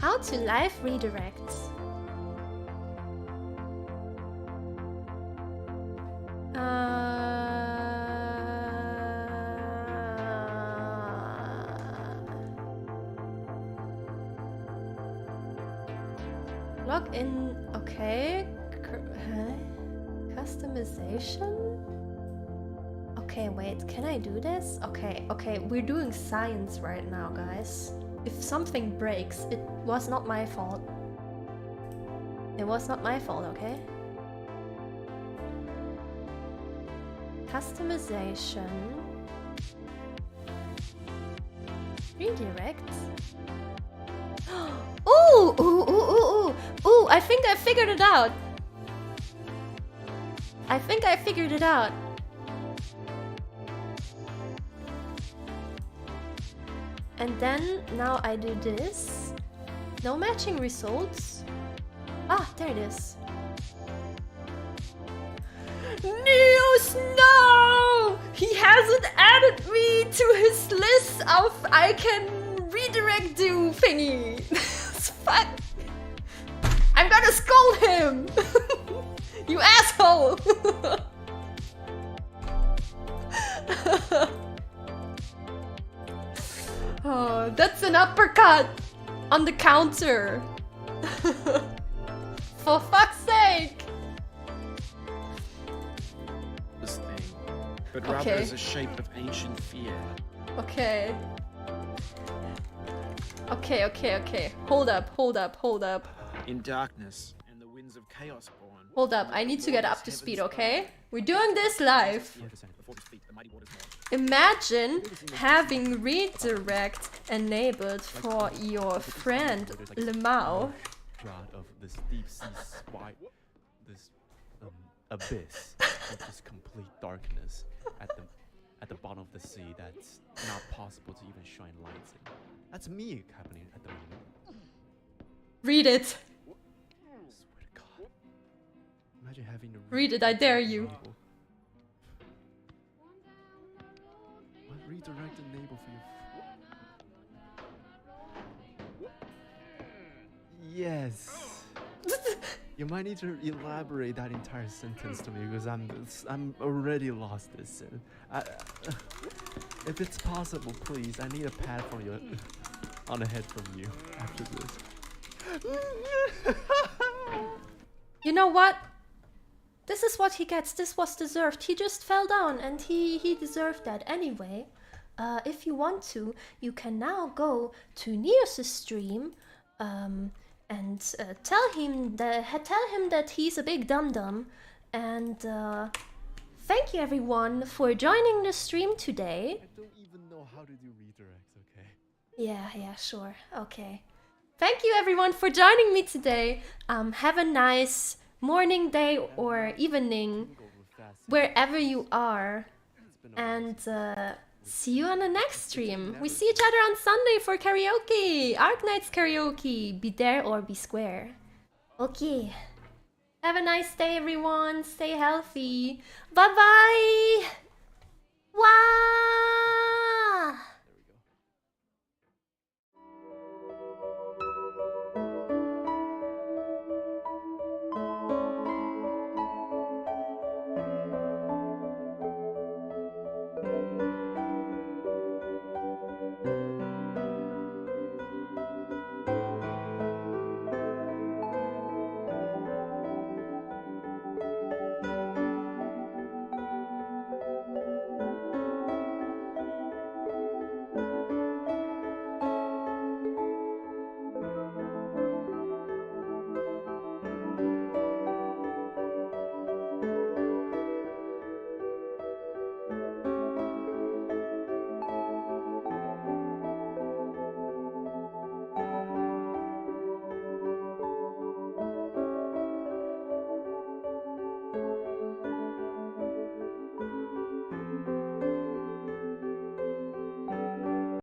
How to live redirect. Log in, okay. Customization? Okay, wait, can I do this? Okay, we're doing science right now, guys. If something breaks, it was not my fault. It was not my fault, okay? Customization. Redirect. Ooh, I think I figured it out. And then now I do this. No matching results. Ah, there it is. Nious, no! He hasn't added me to his list of I can redirect do thingy. Fuck. I'm gonna scold him! You asshole! Oh, that's an uppercut on the counter. For fuck's sake! This thing, but rather as a shape of ancient fear. Okay. Okay. Hold up. In darkness and the winds of chaos born. Hold up, I need to get up to speed, okay? We're doing this live. Imagine having redirect enabled for your friend Lemao. God of this deep sea wide, this abyss of this complete darkness at the bottom of the sea that's not possible to even shine lights in. That's me happening at the moment. Read it. I swear to God. Imagine having to Read it, I dare you. What redirect enable for you? Yes. You might need to elaborate that entire sentence to me because I'm already lost this. If it's possible, please, I need a pat from you on the head from you after this. You know what? This is what he gets. This was deserved. He just fell down and he deserved that anyway. If you want to, you can now go to Nious' stream and tell him that he's a big dum-dum. And thank you everyone for joining the stream today. I don't even know how to do redirects, okay? Yeah, sure. Okay. Thank you everyone for joining me today. Have a nice morning, day, or evening, wherever you are. And see you on the next stream. We see each other on Sunday for karaoke. Arknight's karaoke. Be there or be square. Okay. Have a nice day, everyone. Stay healthy. Bye-bye. Wow.